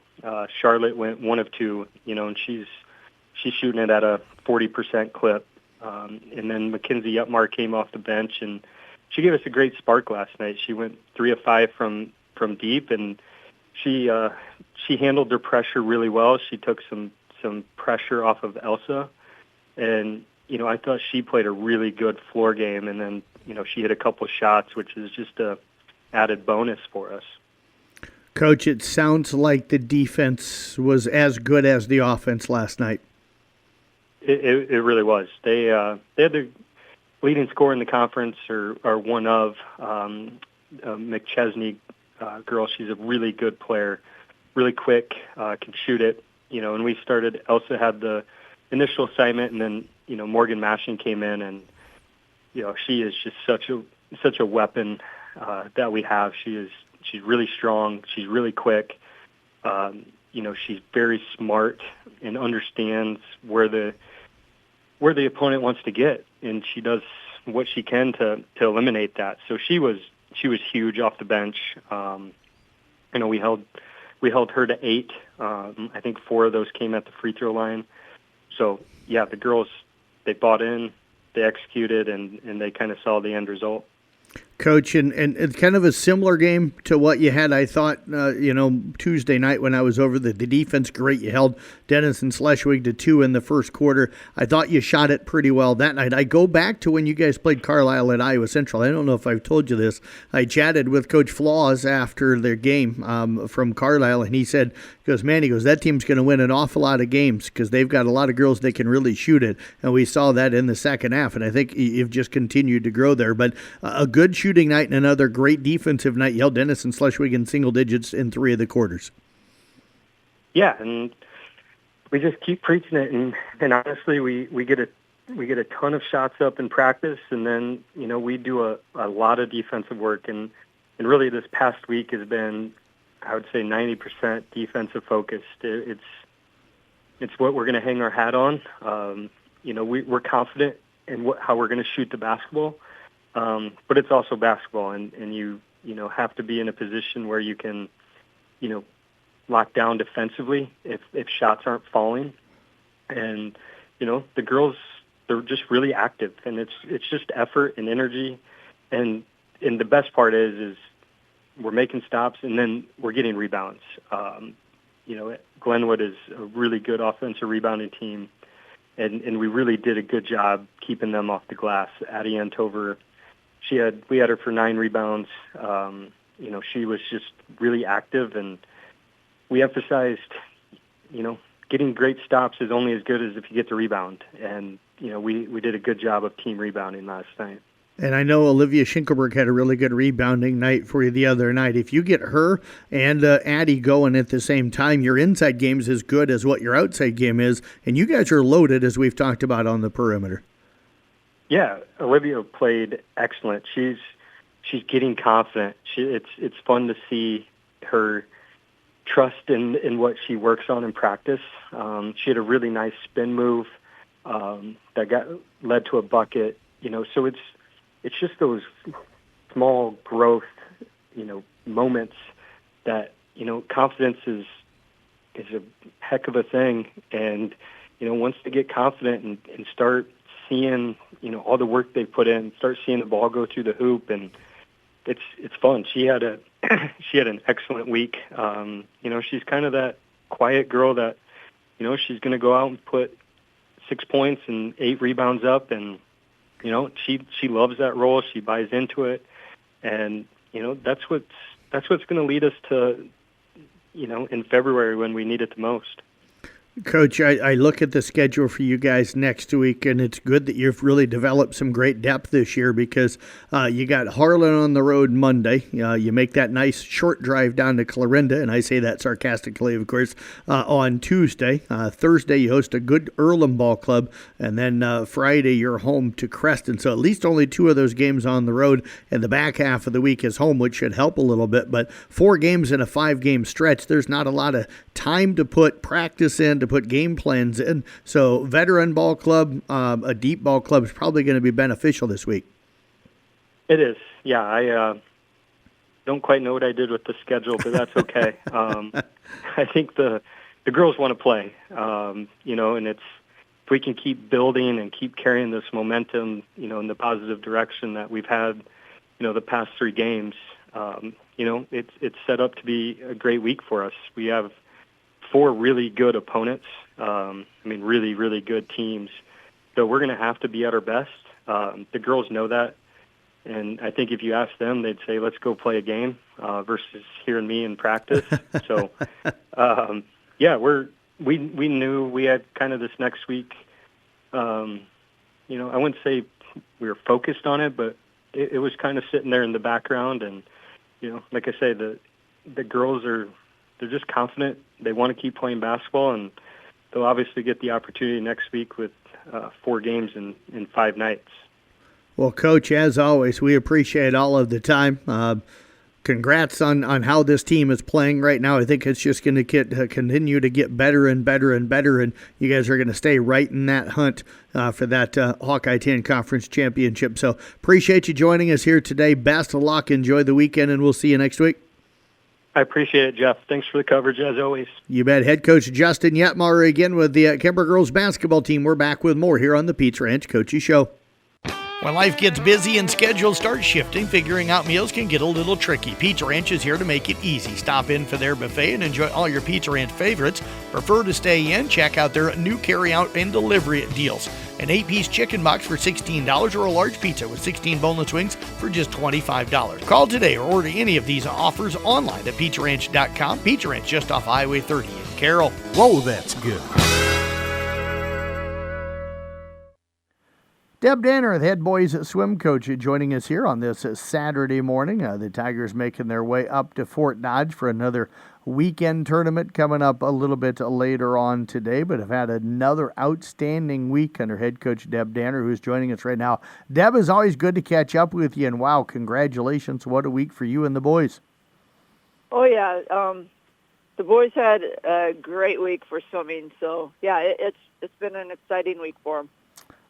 Charlotte went 1 of 2. And she's shooting it at a 40% clip. And then Mackenzie Upmar came off the bench, and she gave us a great spark last night. She went 3 of 5 from deep, and she handled her pressure really well. She took some pressure off of Elsa, and I thought she played a really good floor game. And then she hit a couple of shots, which is just a added bonus for us. Coach, it sounds like the defense was as good as the offense last night. It really was. They had the leading scorer in the conference, or one of McChesney girl. She's a really good player, really quick, can shoot it. And we started. Elsa had the initial assignment, and then Morgan Mashing came in, and she is just such a weapon that we have. She's really strong. She's really quick. She's very smart and understands where the opponent wants to get, and she does what she can to eliminate that. So she was huge off the bench. We held her to 8. I think 4 of those came at the free throw line. So yeah, the girls, they bought in, they executed, and they kind of saw the end result. Coach, and it's kind of a similar game to what you had, I thought, Tuesday night when I was over. The defense, great. You held Denison Schleswig to 2 in the first quarter. I thought you shot it pretty well that night. I go back to when you guys played Carlisle at Iowa Central. I don't know if I've told you this. I chatted with Coach Flaws after their game from Carlisle, and he goes, that team's going to win an awful lot of games because they've got a lot of girls that can really shoot it, and we saw that in the second half, and I think you've just continued to grow there. But a good shooting night and another great defensive night. You held Denison Schleswig in single digits in 3 of the quarters. Yeah, and we just keep preaching it, and honestly, we get a ton of shots up in practice, and then we do a lot of defensive work, and really this past week has been, I would say, 90% defensive focused. It's what we're going to hang our hat on. We're confident in how we're going to shoot the basketball. But it's also basketball, and you have to be in a position where you can, lock down defensively if shots aren't falling. And, the girls, they're just really active, and it's just effort and energy. And the best part is we're making stops, and then we're getting rebounds. Glenwood is a really good offensive rebounding team, and we really did a good job keeping them off the glass. Addie Antover, we had her for 9 rebounds. She was just really active, and we emphasized, getting great stops is only as good as if you get the rebound. And, we did a good job of team rebounding last night. And I know Olivia Schinkelberg had a really good rebounding night for you the other night. If you get her and Addie going at the same time, your inside game is as good as what your outside game is, and you guys are loaded, as we've talked about, on the perimeter. Yeah, Olivia played excellent. She's getting confident. It's fun to see her trust in what she works on in practice. She had a really nice spin move that led to a bucket. So it's just those small growth, moments that confidence is a heck of a thing. And once they get confident and start seeing, all the work they put in, start seeing the ball go through the hoop, and it's fun. She had an excellent week. She's kind of that quiet girl that, she's going to go out and put 6 points and 8 rebounds up, and she loves that role. She buys into it, and that's what's going to lead us to, in February when we need it the most. Coach, I look at the schedule for you guys next week, and it's good that you've really developed some great depth this year because you got Harlan on the road Monday. You make that nice short drive down to Clarinda, and I say that sarcastically, of course, on Tuesday. Thursday, you host a good Earlham Ball Club, and then Friday, you're home to Creston. So at least only 2 of those games on the road, and the back half of the week is home, which should help a little bit. But 4 games in a 5-game stretch, there's not a lot of time to put practice in, to put game plans in. So veteran ball club, a deep ball club is probably going to be beneficial this week. It is. Yeah, I don't quite know what I did with the schedule, but that's okay. I think the girls want to play, and it's if we can keep building and keep carrying this momentum, in the positive direction that we've had, the past 3 games, it's set up to be a great week for us. We have 4 really good opponents. Really, really good teams. So we're going to have to be at our best. The girls know that. And I think if you ask them, they'd say, let's go play a game versus hearing me in practice. So, we knew we had kind of this next week. I wouldn't say we were focused on it, but it was kind of sitting there in the background. And, like I say, the girls they're just confident. They want to keep playing basketball, and they'll obviously get the opportunity next week with 4 games in 5 nights. Well, Coach, as always, we appreciate all of the time. Congrats on how this team is playing right now. I think it's just going to continue to get better and better and better, and you guys are going to stay right in that hunt for that Hawkeye 10 Conference Championship. So appreciate you joining us here today. Best of luck. Enjoy the weekend, and we'll see you next week. I appreciate it, Jeff. Thanks for the coverage, as always. You bet. Head coach Justin Yetmar again with the Kemper girls basketball team. We're back with more here on the Pete's Ranch Coachy Show. When life gets busy and schedules start shifting, figuring out meals can get a little tricky. Pizza Ranch is here to make it easy. Stop in for their buffet and enjoy all your Pizza Ranch favorites. Prefer to stay in? Check out their new carry-out and delivery deals. An 8-piece chicken box for $16 or a large pizza with 16 boneless wings for just $25. Call today or order any of these offers online at PizzaRanch.com. Pizza Ranch just off Highway 30 in Carroll. Whoa, that's good. Deb Danner, the head boys swim coach, joining us here on this Saturday morning. The Tigers making their way up to Fort Dodge for another weekend tournament coming up a little bit later on today, but have had another outstanding week under head coach Deb Danner, who's joining us right now. Deb, is always good to catch up with you, and wow, congratulations. What a week for you and the boys. Oh, yeah. The boys had a great week for swimming, so, yeah, it's been an exciting week for them.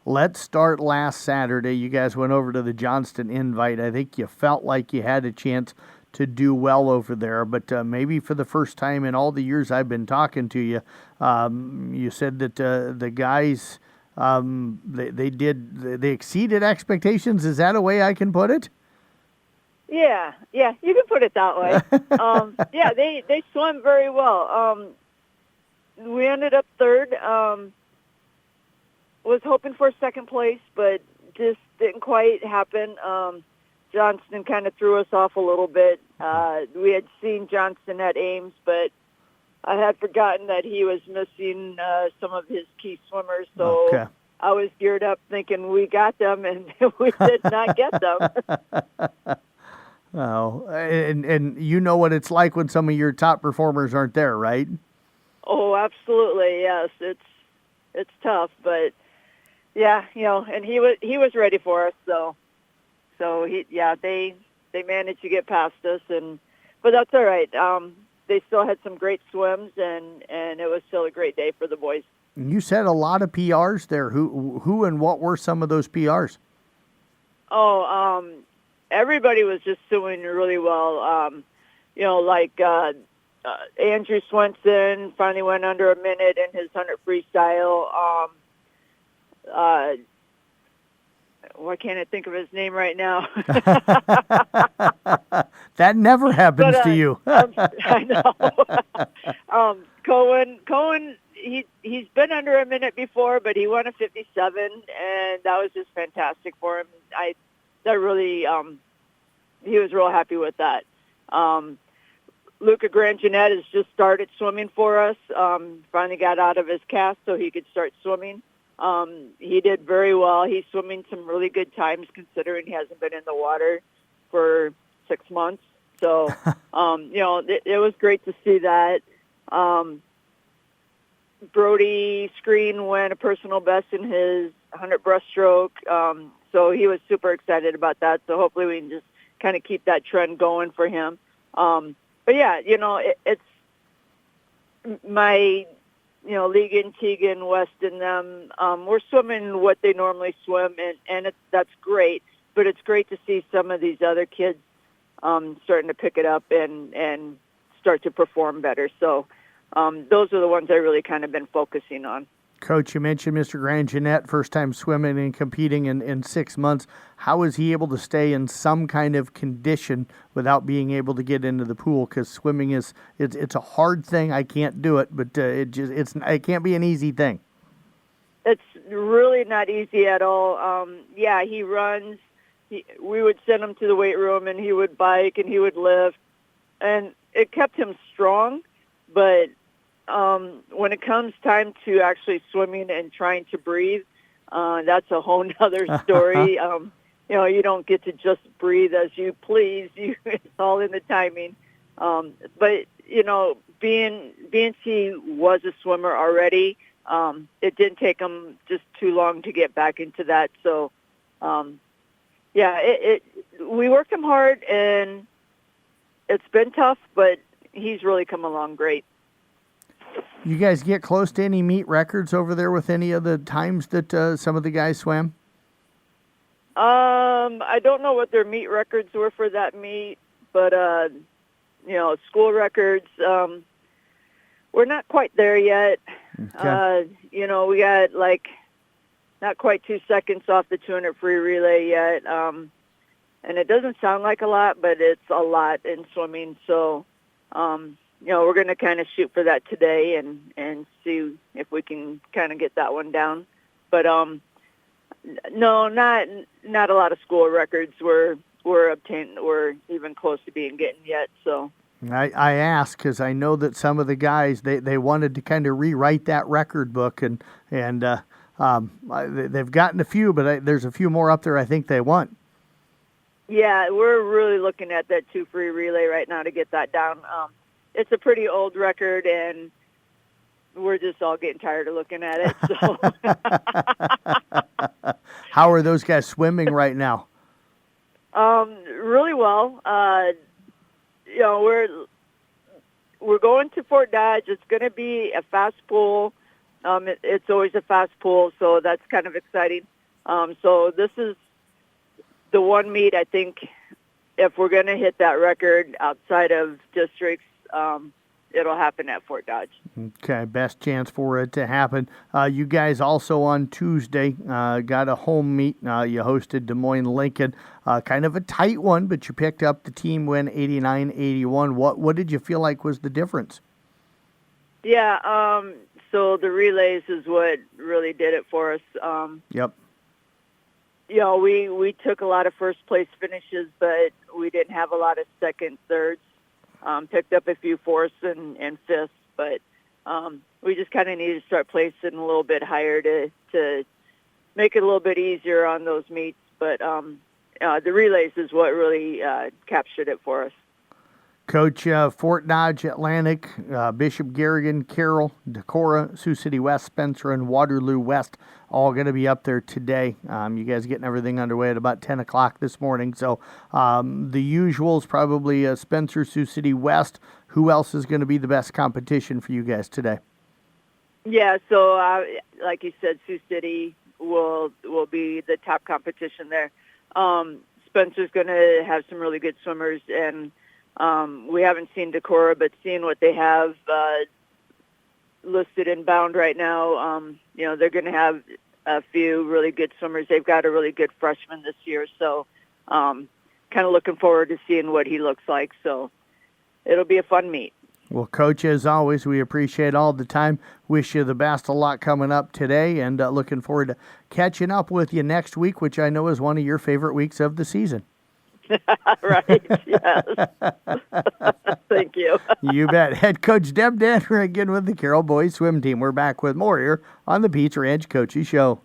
Let's start last Saturday. You guys went over to the Johnston Invite. I think you felt like you had a chance to do well over there, but maybe for the first time in all the years I've been talking to you, you said that the guys, they exceeded expectations. Is that a way I can put it? Yeah, you can put it that way. Yeah, they swam very well. We ended up third. Was hoping for second place, but just didn't quite happen. Johnston kind of threw us off a little bit. We had seen Johnston at Ames, but I had forgotten that he was missing some of his key swimmers, so okay. I was geared up thinking we got them, and we did not get them. Oh, and you know what it's like when some of your top performers aren't there, right? Oh, absolutely, yes. It's tough, but yeah, and he was ready for us, so they managed to get past us, but that's all right. They still had some great swims, and it was still a great day for the boys. You said a lot of PRs there. Who and what were some of those PRs? Oh, everybody was just doing really well. Like Andrew Swenson finally went under a minute in his 100 freestyle. Why can't I think of his name right now? That never happens to you. I know. Cohen, he's been under a minute before, but he won a 57, and that was just fantastic for him. He was real happy with that. Luca Granginet has just started swimming for us. Finally got out of his cast so he could start swimming. He did very well. He's swimming some really good times considering he hasn't been in the water for 6 months. So, it was great to see that. Brody Screen went a personal best in his 100 breaststroke. So he was super excited about that. So hopefully we can just kind of keep that trend going for him. But yeah, it's my, Legan, Tegan, West, and them, we're swimming what they normally swim, and that's great. But it's great to see some of these other kids starting to pick it up and start to perform better. So those are the ones I really kind of been focusing on. Coach, you mentioned Mr. Granginet, first time swimming and competing in 6 months. How is he able to stay in some kind of condition without being able to get into the pool? Because swimming it's a hard thing. I can't do it, but it can't be an easy thing. It's really not easy at all. He runs. We would send him to the weight room, and he would bike and he would lift, and it kept him strong. But when it comes time to actually swimming and trying to breathe, that's a whole nother story. You don't get to just breathe as you please. It's all in the timing. But he was a swimmer already. It didn't take him just too long to get back into that. So, we worked him hard, and it's been tough, but he's really come along great. You guys get close to any meet records over there with any of the times that some of the guys swam? I don't know what their meet records were for that meet, but, school records, we're not quite there yet. Okay. We got not quite 2 seconds off the 200 free relay yet. And it doesn't sound like a lot, but it's a lot in swimming. So, we're going to kind of shoot for that today and see if we can kind of get that one down. But, no, not a lot of school records were obtained or even close to being getting yet. So I ask because I know that some of the guys, they wanted to kind of rewrite that record book, and they've gotten a few, but there's a few more up there I think they want. Yeah, we're really looking at that 2 free relay right now to get that down. It's a pretty old record, and we're just all getting tired of looking at it. So, how are those guys swimming right now? Really well. We're going to Fort Dodge. It's going to be a fast pool. It's always a fast pool, so that's kind of exciting. So this is the one meet, I think, if we're going to hit that record outside of districts, it'll happen at Fort Dodge. Okay, best chance for it to happen. You guys also on Tuesday got a home meet. You hosted Des Moines Lincoln. Kind of a tight one, but you picked up the team win 89-81. What did you feel like was the difference? Yeah, so the relays is what really did it for us. Yep. We took a lot of first-place finishes, but we didn't have a lot of second, thirds. Picked up a few fourths and fifths, but we just kind of needed to start placing a little bit higher to make it a little bit easier on those meets. But the relays is what really captured it for us. Coach, Fort Dodge, Atlantic, Bishop Garrigan, Carroll, Decorah, Sioux City West, Spencer, and Waterloo West all going to be up there today. You guys getting everything underway at about 10 o'clock this morning. So the usuals, probably Spencer, Sioux City West. Who else is going to be the best competition for you guys today? Yeah, so like you said, Sioux City will be the top competition there. Spencer's going to have some really good swimmers, and we haven't seen Decorah, but seeing what they have listed in Bound right now, they're going to have a few really good swimmers. They've got a really good freshman this year, so kind of looking forward to seeing what he looks like. So it'll be a fun meet. Well, Coach, as always, we appreciate all the time. Wish you the best of luck coming up today, and looking forward to catching up with you next week, which I know is one of your favorite weeks of the season. Right, yes. Thank you. You bet. Head coach Deb Danner again with the Carroll boys swim team. We're back with more here on the Peach Ranch Coaches Show.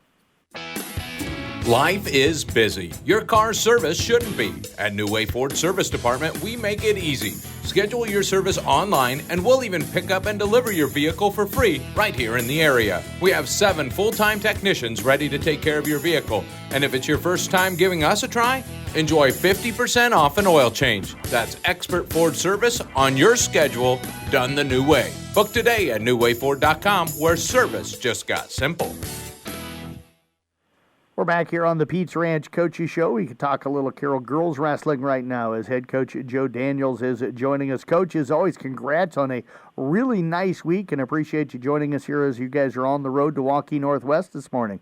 Life is busy. Your car's service shouldn't be. At New Way Ford Service Department, we make it easy. Schedule your service online, and we'll even pick up and deliver your vehicle for free right here in the area. We have 7 full-time technicians ready to take care of your vehicle. And if it's your first time giving us a try, enjoy 50% off an oil change. That's expert Ford service on your schedule, done the new way. Book today at newwayford.com, where service just got simple. We're back here on the Peach Ranch Coaches Show. We can talk a little Carroll girls wrestling right now as head coach Joe Daniels is joining us. Coach, as always, congrats on a really nice week and appreciate you joining us here as you guys are on the road to Waukee Northwest this morning.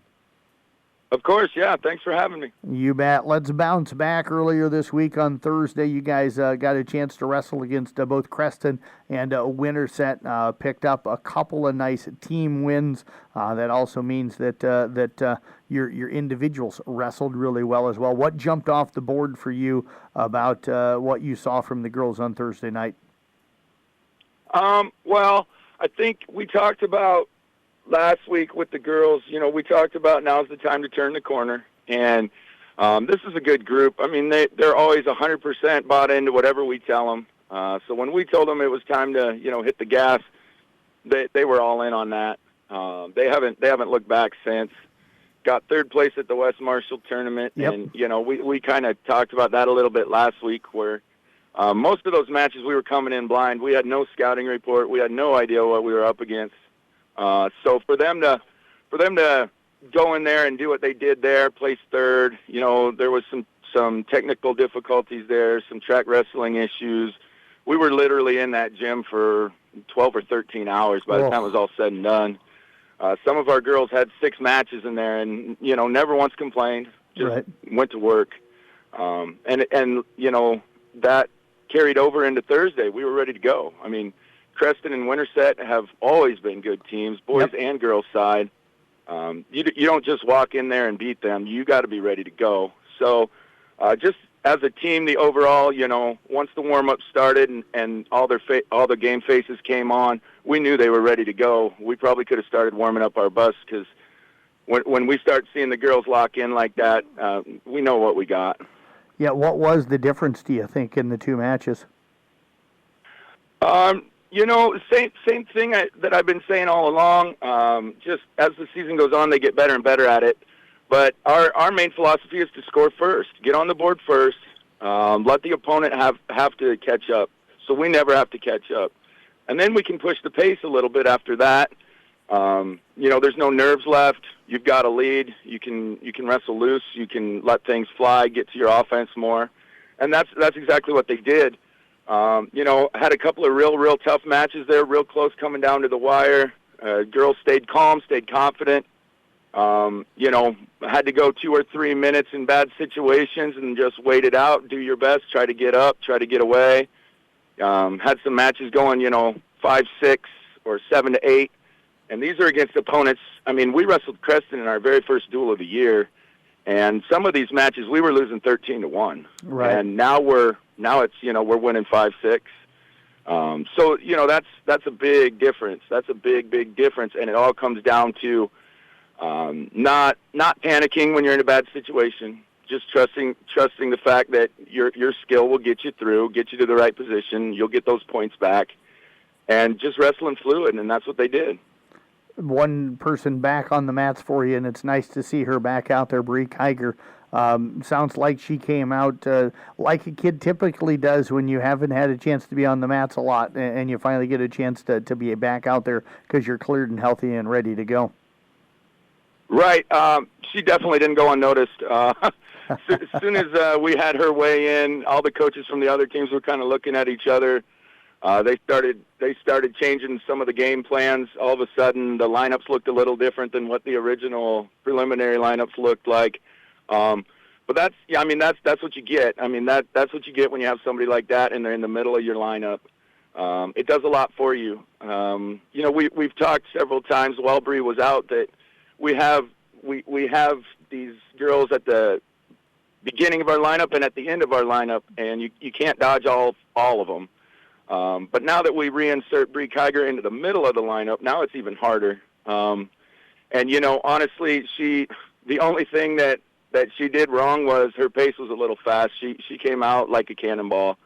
Of course, yeah. Thanks for having me. You bet. Let's bounce back. Earlier this week on Thursday, you guys got a chance to wrestle against both Creston and Winterset. Picked up a couple of nice team wins. That also means that your individuals wrestled really well as well. What jumped off the board for you about what you saw from the girls on Thursday night? Well, I think we talked about last week with the girls, we talked about now's the time to turn the corner. And this is a good group. I mean, they're always 100% bought into whatever we tell them. So when we told them it was time to, hit the gas, they were all in on that. They haven't looked back since. Got 3rd place at the West Marshall tournament. Yep. And, we kind of talked about that a little bit last week where most of those matches we were coming in blind. We had no scouting report. We had no idea what we were up against. So for them to go in there and do what they did there, place 3rd, there was some technical difficulties there, some track wrestling issues. We were literally in that gym for 12 or 13 hours by the time it was all said and done. Some of our girls had 6 matches in there and, never once complained, just went to work. And that carried over into Thursday. We were ready to go. I mean, Creston and Winterset have always been good teams, boys and girls side. You don't just walk in there and beat them. You got to be ready to go. So just as a team, the overall, once the warm-up started and all the game faces came on, we knew they were ready to go. We probably could have started warming up our bus because when we start seeing the girls lock in like that, we know what we got. Yeah, what was the difference, do you think, in the 2 matches? Same thing that I've been saying all along. Just as the season goes on, they get better and better at it. But our main philosophy is to score first, get on the board first, let the opponent have to catch up. So we never have to catch up. And then we can push the pace a little bit after that. There's no nerves left. You've got a lead. You can wrestle loose. You can let things fly, get to your offense more. And that's exactly what they did. Had a couple of real tough matches there, real close coming down to the wire. Girls stayed calm, stayed confident. Had to go 2 or 3 minutes in bad situations and just wait it out, do your best, try to get up, try to get away. Had some matches going, 5-6 or 7-8. And these are against opponents. I mean, we wrestled Creston in our very first duel of the year. And some of these matches we were losing 13-1. Right. And now we're winning 5-6. So that's a big difference. That's a big difference, and it all comes down to not panicking when you're in a bad situation. Just trusting the fact that your skill will get you through, get you to the right position. You'll get those points back, and just wrestling fluid, and that's what they did. One person back on the mats for you, and it's nice to see her back out there, Bree Kiger. Sounds like she came out like a kid typically does when you haven't had a chance to be on the mats a lot, and you finally get a chance to be back out there because you're cleared and healthy and ready to go. Right. She definitely didn't go unnoticed. As soon as we had her weigh in, all the coaches from the other teams were kind of looking at each other. They started changing some of the game plans. All of a sudden, the lineups looked a little different than what the original preliminary lineups looked like. But that's what you get. I mean, that's what you get when you have somebody like that and they're in the middle of your lineup. It does a lot for you. We've talked several times while Bree was out that we have these girls at the beginning of our lineup and at the end of our lineup, and you can't dodge all of them. But now that we reinsert Bree Kiger into the middle of the lineup, now it's even harder. And, you know, honestly, the only thing that she did wrong was her pace was a little fast. She came out like a cannonball.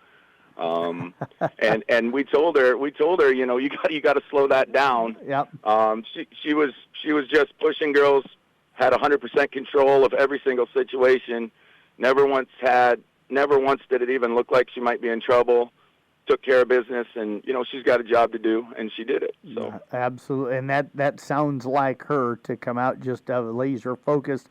And we told her, you know, you got to slow that down. Yep. She was just pushing girls, had 100% control of every single situation. Never once did it even look like she might be in trouble. Took care of business, and, you know, she's got a job to do, and she did it. So yeah, absolutely, and that sounds like her to come out just laser focused.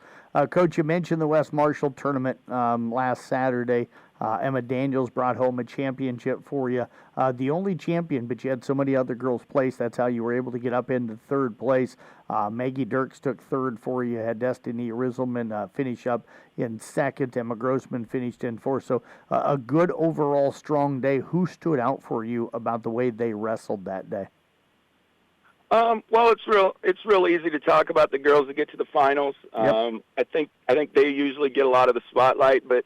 Coach, you mentioned the West Marshall tournament last Saturday. Emma Daniels brought home a championship for you. The only champion, but you had so many other girls place. That's how you were able to get up into third place. Maggie Dirks took third for you. Had Destiny Rizzleman finish up in second. Emma Grossman finished in fourth. So a good overall strong day. Who stood out for you about the way they wrestled that day? Well, it's real easy to talk about the girls that get to the finals. Yep. I think they usually get a lot of the spotlight, but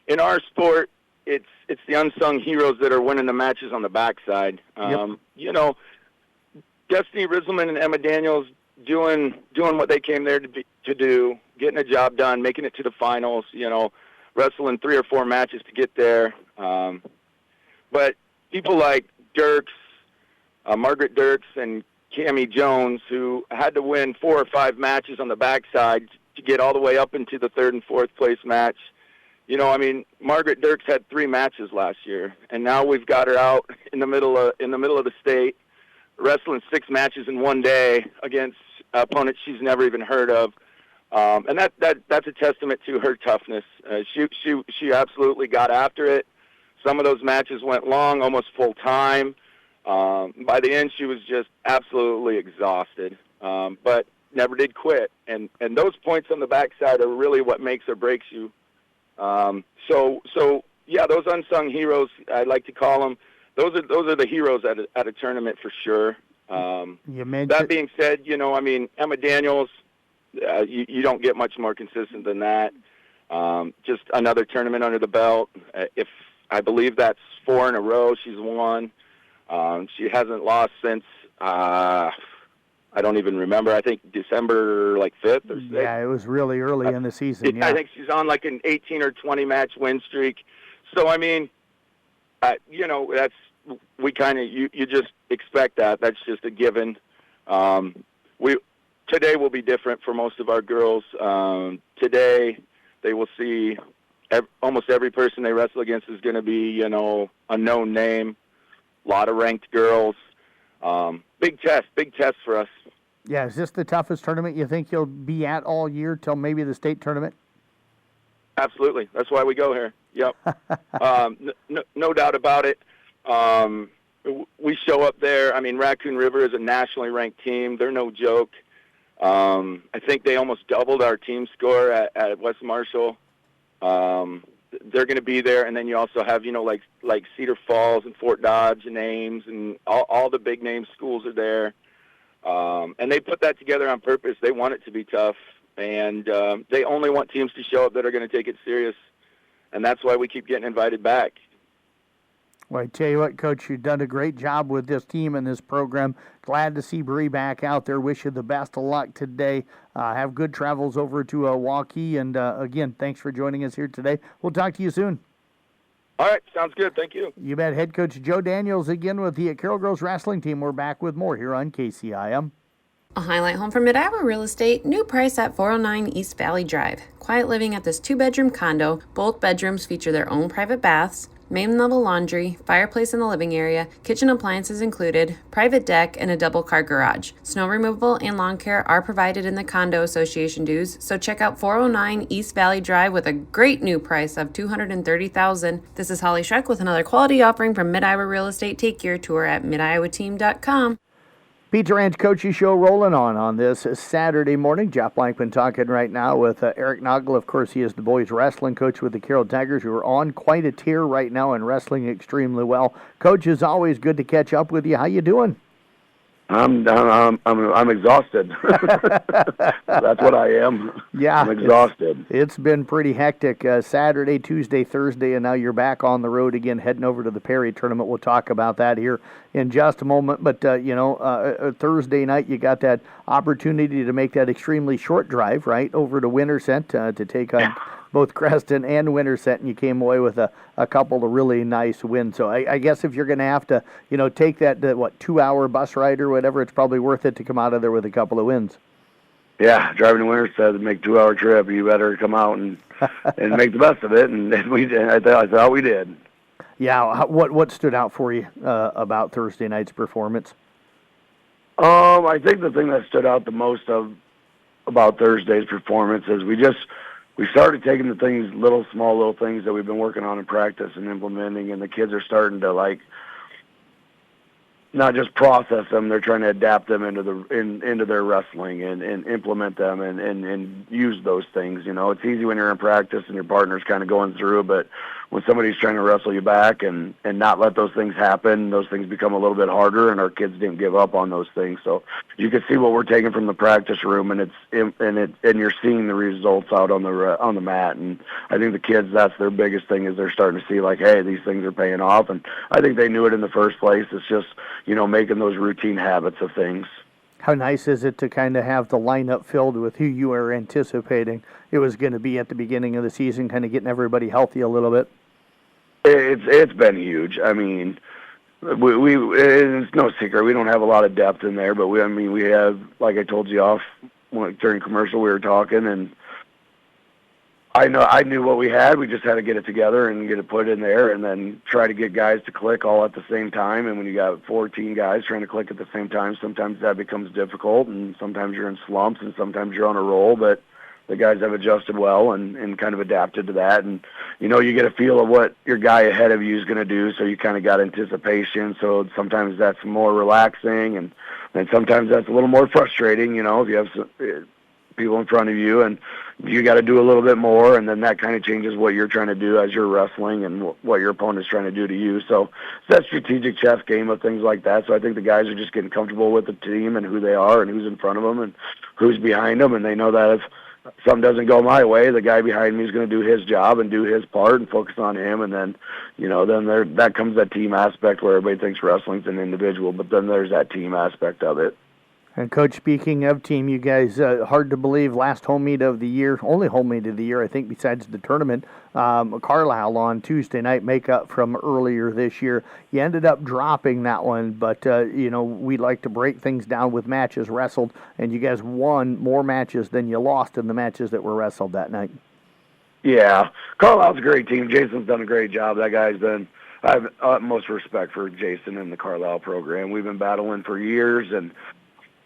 in our sport, it's the unsung heroes that are winning the matches on the backside. Yep. You know, Destiny Rizzleman and Emma Daniels doing what they came there to do, getting a job done, making it to the finals. You know, wrestling 3 or 4 matches to get there. But people like Dirks, Margaret Dirks, and Cammie Jones, who had to win 4 or 5 matches on the backside to get all the way up into the 3rd and 4th place match. You know, I mean, Margaret Dirks had 3 matches last year, and now we've got her out in the middle of the state, wrestling 6 matches in one day against opponents she's never even heard of, and that's a testament to her toughness. She absolutely got after it. Some of those matches went long, almost full time. By the end, she was just absolutely exhausted, but never did quit. And those points on the backside are really what makes or breaks you. So yeah, those unsung heroes, I like to call them. Those are the heroes at a tournament for sure. You mentioned... That being said, you know, I mean, Emma Daniels, you don't get much more consistent than that. Just another tournament under the belt. If I believe that's 4 in a row she's won. She hasn't lost since, I don't even remember. I think December 5th or 6th. Yeah, it was really early in the season. Yeah. I think she's on like an 18 or 20 match win streak. So, I mean, you know, you just expect that. That's just a given. Today will be different for most of our girls. Today they will see almost every person they wrestle against is going to be, you know, a known name. A lot of ranked girls. Big test for us. Yeah, is this the toughest tournament you think you'll be at all year till maybe the state tournament? Absolutely. That's why we go here. Yep. No doubt about it. We show up there. I mean, Raccoon River is a nationally ranked team. They're no joke. I think they almost doubled our team score at West Marshall. They're going to be there, and then you also have, you know, like Cedar Falls and Fort Dodge and Ames, and all the big name schools are there. And they put that together on purpose. They want it to be tough, and they only want teams to show up that are going to take it serious, and that's why we keep getting invited back. Well, I tell you what, Coach, you've done a great job with this team and this program. Glad to see Bree back out there. Wish you the best of luck today. Have good travels over to Waukee. And, again, thanks for joining us here today. We'll talk to you soon. All right. Sounds good. Thank you. You bet. Head Coach Joe Daniels again with the Carroll Girls Wrestling Team. We're back with more here on KCIM. A highlight home from Mid-Iowa Real Estate, new price at 409 East Valley Drive. Quiet living at this 2-bedroom condo. Both bedrooms feature their own private baths, main level laundry, fireplace in the living area, kitchen appliances included, private deck, and a double-car garage. Snow removal and lawn care are provided in the condo association dues, so check out 409 East Valley Drive with a great new price of $230,000. This is Holly Schreck with another quality offering from Mid-Iowa Real Estate. Take your tour at midiowateam.com. Pizza Ranch Coaches Show rolling on this Saturday morning. Jeff Blankman talking right now with Eric Noggle. Of course, he is the boys wrestling coach with the Carroll Tigers, who are on quite a tear right now and wrestling extremely well. Coach, it's always good to catch up with you. How you doing? I'm exhausted. That's what I am. Yeah, I'm exhausted. It's been pretty hectic. Saturday, Tuesday, Thursday, and now you're back on the road again, heading over to the Perry tournament. We'll talk about that here in just a moment. But Thursday night you got that opportunity to make that extremely short drive right over to Winterset to take on both Creston and Winterset, and you came away with a couple of really nice wins. So I guess if you're going to have to, take that 2-hour bus ride or whatever, it's probably worth it to come out of there with a couple of wins. Yeah, driving to Winterset to make a 2-hour trip, you better come out and make the best of it, and we did. I thought we did. Yeah, what stood out for you about Thursday night's performance? I think the thing that stood out the most about Thursday's performance is we started taking the things, small little things that we've been working on in practice and implementing, and the kids are starting to not just process them; they're trying to adapt them into their wrestling and implement them and use those things. It's easy when you're in practice and your partner's kind of going through, but when somebody's trying to wrestle you back and not let those things happen, those things become a little bit harder, and our kids didn't give up on those things. So you can see what we're taking from the practice room, and you're seeing the results out on the mat. And I think the kids, that's their biggest thing, is they're starting to see hey, these things are paying off. And I think they knew it in the first place. It's just making those routine habits of things. How nice is it to kind of have the lineup filled with who you were anticipating it was going to be at the beginning of the season, kind of getting everybody healthy a little bit? It's been huge. I mean, it's no secret we don't have a lot of depth in there, but we have, like I told you during commercial, we were talking, and I knew what we had. We just had to get it together and get it put in there, and then try to get guys to click all at the same time. And when you got 14 guys trying to click at the same time, sometimes that becomes difficult, and sometimes you're in slumps, and sometimes you're on a roll. But the guys have adjusted well and kind of adapted to that. And, you get a feel of what your guy ahead of you is going to do, so you kind of got anticipation. So sometimes that's more relaxing, and sometimes that's a little more frustrating, if you have some people in front of you and you got to do a little bit more, and then that kind of changes what you're trying to do as you're wrestling and what your opponent's trying to do to you. So it's that strategic chess game of things like that. So I think the guys are just getting comfortable with the team and who they are and who's in front of them and who's behind them, and they know that if something doesn't go my way, the guy behind me is going to do his job and do his part and focus on him. And then, that comes that team aspect where everybody thinks wrestling's an individual, but then there's that team aspect of it. And Coach, speaking of team, you guys, hard to believe, last home meet of the year, only home meet of the year, I think, besides the tournament, Carlisle on Tuesday night, make up from earlier this year. You ended up dropping that one, but, we like to break things down with matches wrestled, and you guys won more matches than you lost in the matches that were wrestled that night. Yeah, Carlisle's a great team. Jason's done a great job. That guy's been, I have utmost respect for Jason and the Carlisle program. We've been battling for years, and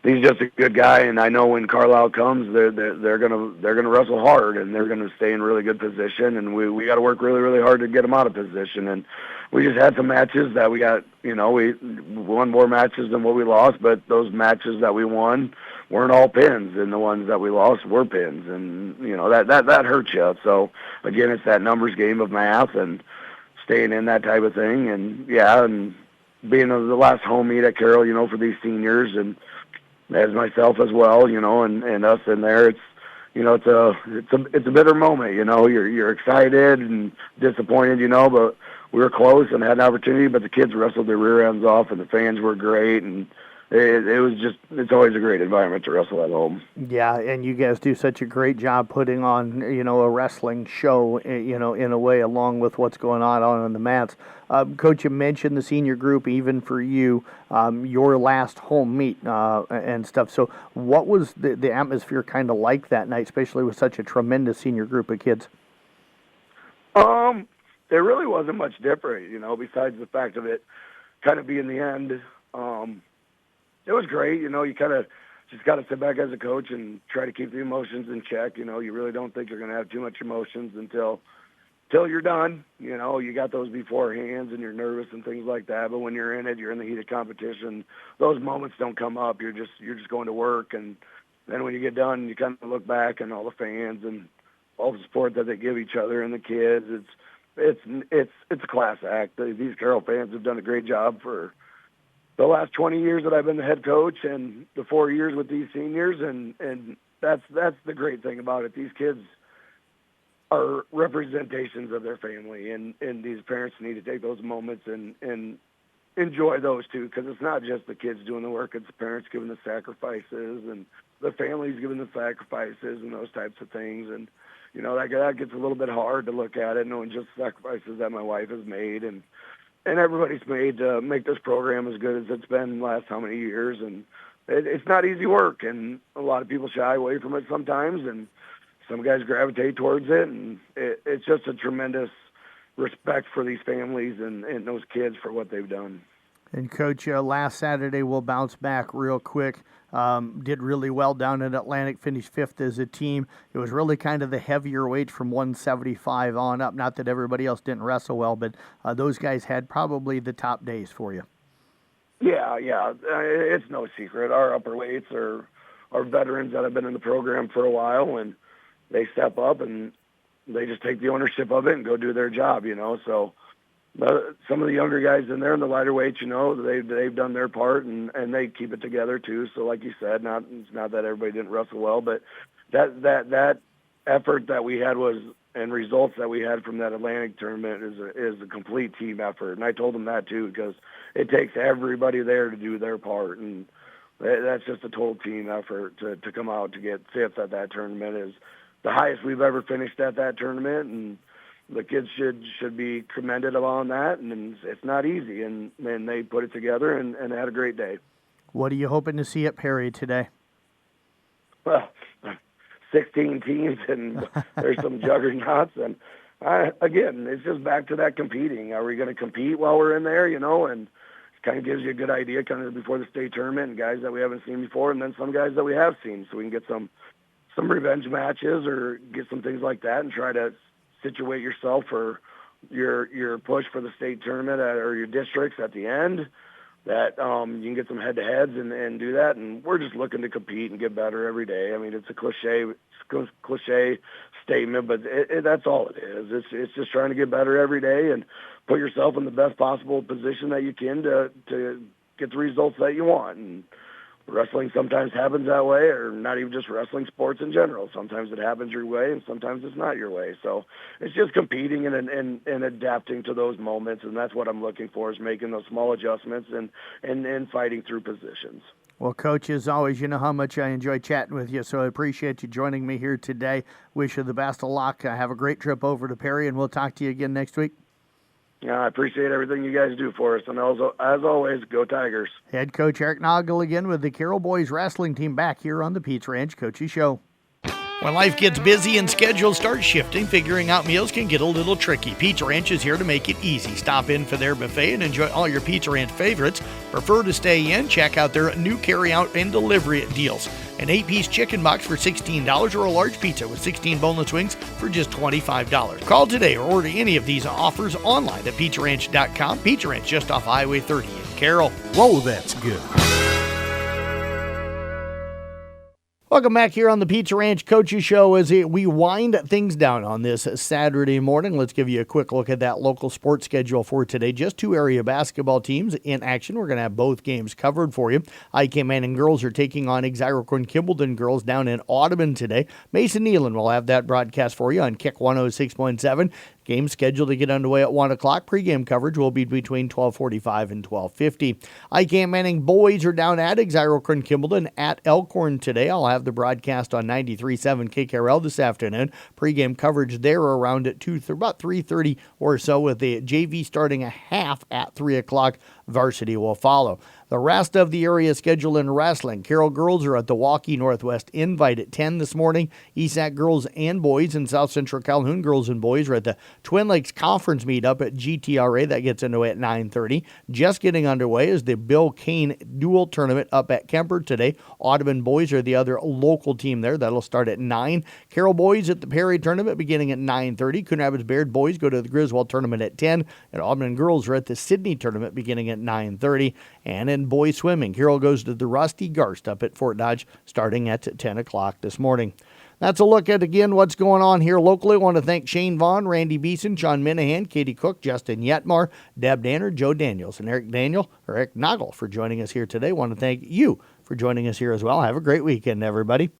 he's just a good guy, and I know when Carlisle comes, they're gonna wrestle hard, and they're gonna stay in really good position, and we got to work really, really hard to get them out of position. And we just had some matches that we got, we won more matches than what we lost, but those matches that we won weren't all pins, and the ones that we lost were pins, and that hurts you. So again, it's that numbers game of math and staying in that type of thing, and being the last home meet at Carroll, for these seniors and as myself as well, and us in there, it's a bitter moment, you're excited and disappointed, but we were close and had an opportunity, but the kids wrestled their rear ends off and the fans were great, and it's always a great environment to wrestle at home. Yeah, and you guys do such a great job putting on, a wrestling show, in a way, along with what's going on the mats. Coach, you mentioned the senior group, even for you, your last home meet and stuff. So what was the atmosphere kind of like that night, especially with such a tremendous senior group of kids? There really wasn't much different, besides the fact of it kind of being the end. It was great. You kind of just got to sit back as a coach and try to keep the emotions in check. You really don't think you're going to have too much emotions until you're done. You got those beforehand and you're nervous and things like that. But when you're in it, you're in the heat of competition. Those moments don't come up. You're just going to work. And then when you get done, you kind of look back and all the fans and all the support that they give each other and the kids. It's a class act. These Carroll fans have done a great job for the last 20 years that I've been the head coach and the 4 years with these seniors, and that's the great thing about it. These kids are representations of their family, and these parents need to take those moments and enjoy those too, because it's not just the kids doing the work, it's the parents giving the sacrifices and the families giving the sacrifices and those types of things. And that gets a little bit hard to look at it, knowing just the sacrifices that my wife has made and everybody's made to make this program as good as it's been the last how many years. And it's not easy work, and a lot of people shy away from it sometimes, and some guys gravitate towards it, and it's just a tremendous respect for these families and those kids for what they've done. And Coach, last Saturday we'll bounce back real quick. Did really well down in Atlantic, finished 5th as a team. It was really kind of the heavier weight from 175 on up. Not that everybody else didn't wrestle well, but those guys had probably the top days for you. Yeah. It's no secret. Our upper weights are veterans that have been in the program for a while, and they step up and they just take the ownership of it and go do their job, So some of the younger guys in there in the lighter weights, they've done their part and they keep it together too. So like you said, it's not that everybody didn't wrestle well, but that effort that we had and results that we had from that Atlantic tournament is a complete team effort. And I told them that too, because it takes everybody there to do their part, and that's just a total team effort to come out to get 5th at that tournament is the highest we've ever finished at that tournament, and the kids should be commended on that, and it's not easy, and they put it together and had a great day. What are you hoping to see at Perry today? Well, 16 teams, and there's some juggernauts, and again, it's just back to that competing. Are we going to compete while we're in there, and it kind of gives you a good idea kind of before the state tournament, and guys that we haven't seen before, and then some guys that we have seen, so we can get some revenge matches or get some things like that and try to situate yourself for your push for the state tournament or your districts at the end, that you can get some head-to-heads and do that. And we're just looking to compete and get better every day. I mean, it's a cliche statement, but that's all it is. It's just trying to get better every day and put yourself in the best possible position that you can to get the results that you want. And wrestling sometimes happens that way, or not even just wrestling, sports in general. Sometimes it happens your way, and sometimes it's not your way. So it's just competing and adapting to those moments, and that's what I'm looking for, is making those small adjustments and fighting through positions. Well, Coach, as always, you know how much I enjoy chatting with you, so I appreciate you joining me here today. Wish you the best of luck. Have a great trip over to Perry, and we'll talk to you again next week. Yeah, I appreciate everything you guys do for us. And also, as always, go Tigers. Head coach Eric Noggle again with the Carroll Boys wrestling team back here on the Pete's Ranch Coachy Show. When life gets busy and schedules start shifting, figuring out meals can get a little tricky. Pizza Ranch is here to make it easy. Stop in for their buffet and enjoy all your Pizza Ranch favorites. Prefer to stay in? Check out their new carry-out and delivery deals. An 8-piece chicken box for $16 or a large pizza with 16 boneless wings for just $25. Call today or order any of these offers online at PizzaRanch.com. Pizza Ranch just off Highway 30 in Carroll. Whoa, that's good. Welcome back here on the Pizza Ranch Coachy Show as we wind things down on this Saturday morning. Let's give you a quick look at that local sports schedule for today. Just 2 area basketball teams in action. We're going to have both games covered for you. IK Manning girls are taking on Exira Kimballton girls down in Audubon today. Mason Nealon will have that broadcast for you on Kick 106.7. Game scheduled to get underway at 1 o'clock. Pre-game coverage will be between 12:45 and 12:50. IK Manning boys are down at Exira Kimballton at Elkhorn today. I'll have the broadcast on 93.7 KKRL this afternoon. Pre-game coverage there around at about 3:30 or so, with the JV starting a half at 3 o'clock. Varsity will follow. The rest of the area schedule in wrestling. Carroll girls are at the Waukee Northwest Invite at 10 this morning. ESAC girls and boys and South Central Calhoun girls and boys are at the Twin Lakes Conference meetup at GTRA. That gets underway at 9:30. Just getting underway is the Bill Kane Dual Tournament up at Kemper today. Audubon boys are the other local team there. That'll start at 9. Carroll boys at the Perry Tournament beginning at 9:30. Coon Rapids Baird boys go to the Griswold Tournament at 10. And Audubon girls are at the Sydney Tournament beginning at 9:30. And in boys swimming, Carroll goes to the Rusty Garst up at Fort Dodge starting at 10 o'clock this morning. That's a look at, again, what's going on here locally. I want to thank Shane Vaughn, Randy Beeson, John Minahan, Katie Cook, Justin Yetmar, Deb Danner, Joe Daniels, and Eric Nagel for joining us here today. I want to thank you for joining us here as well. Have a great weekend, everybody.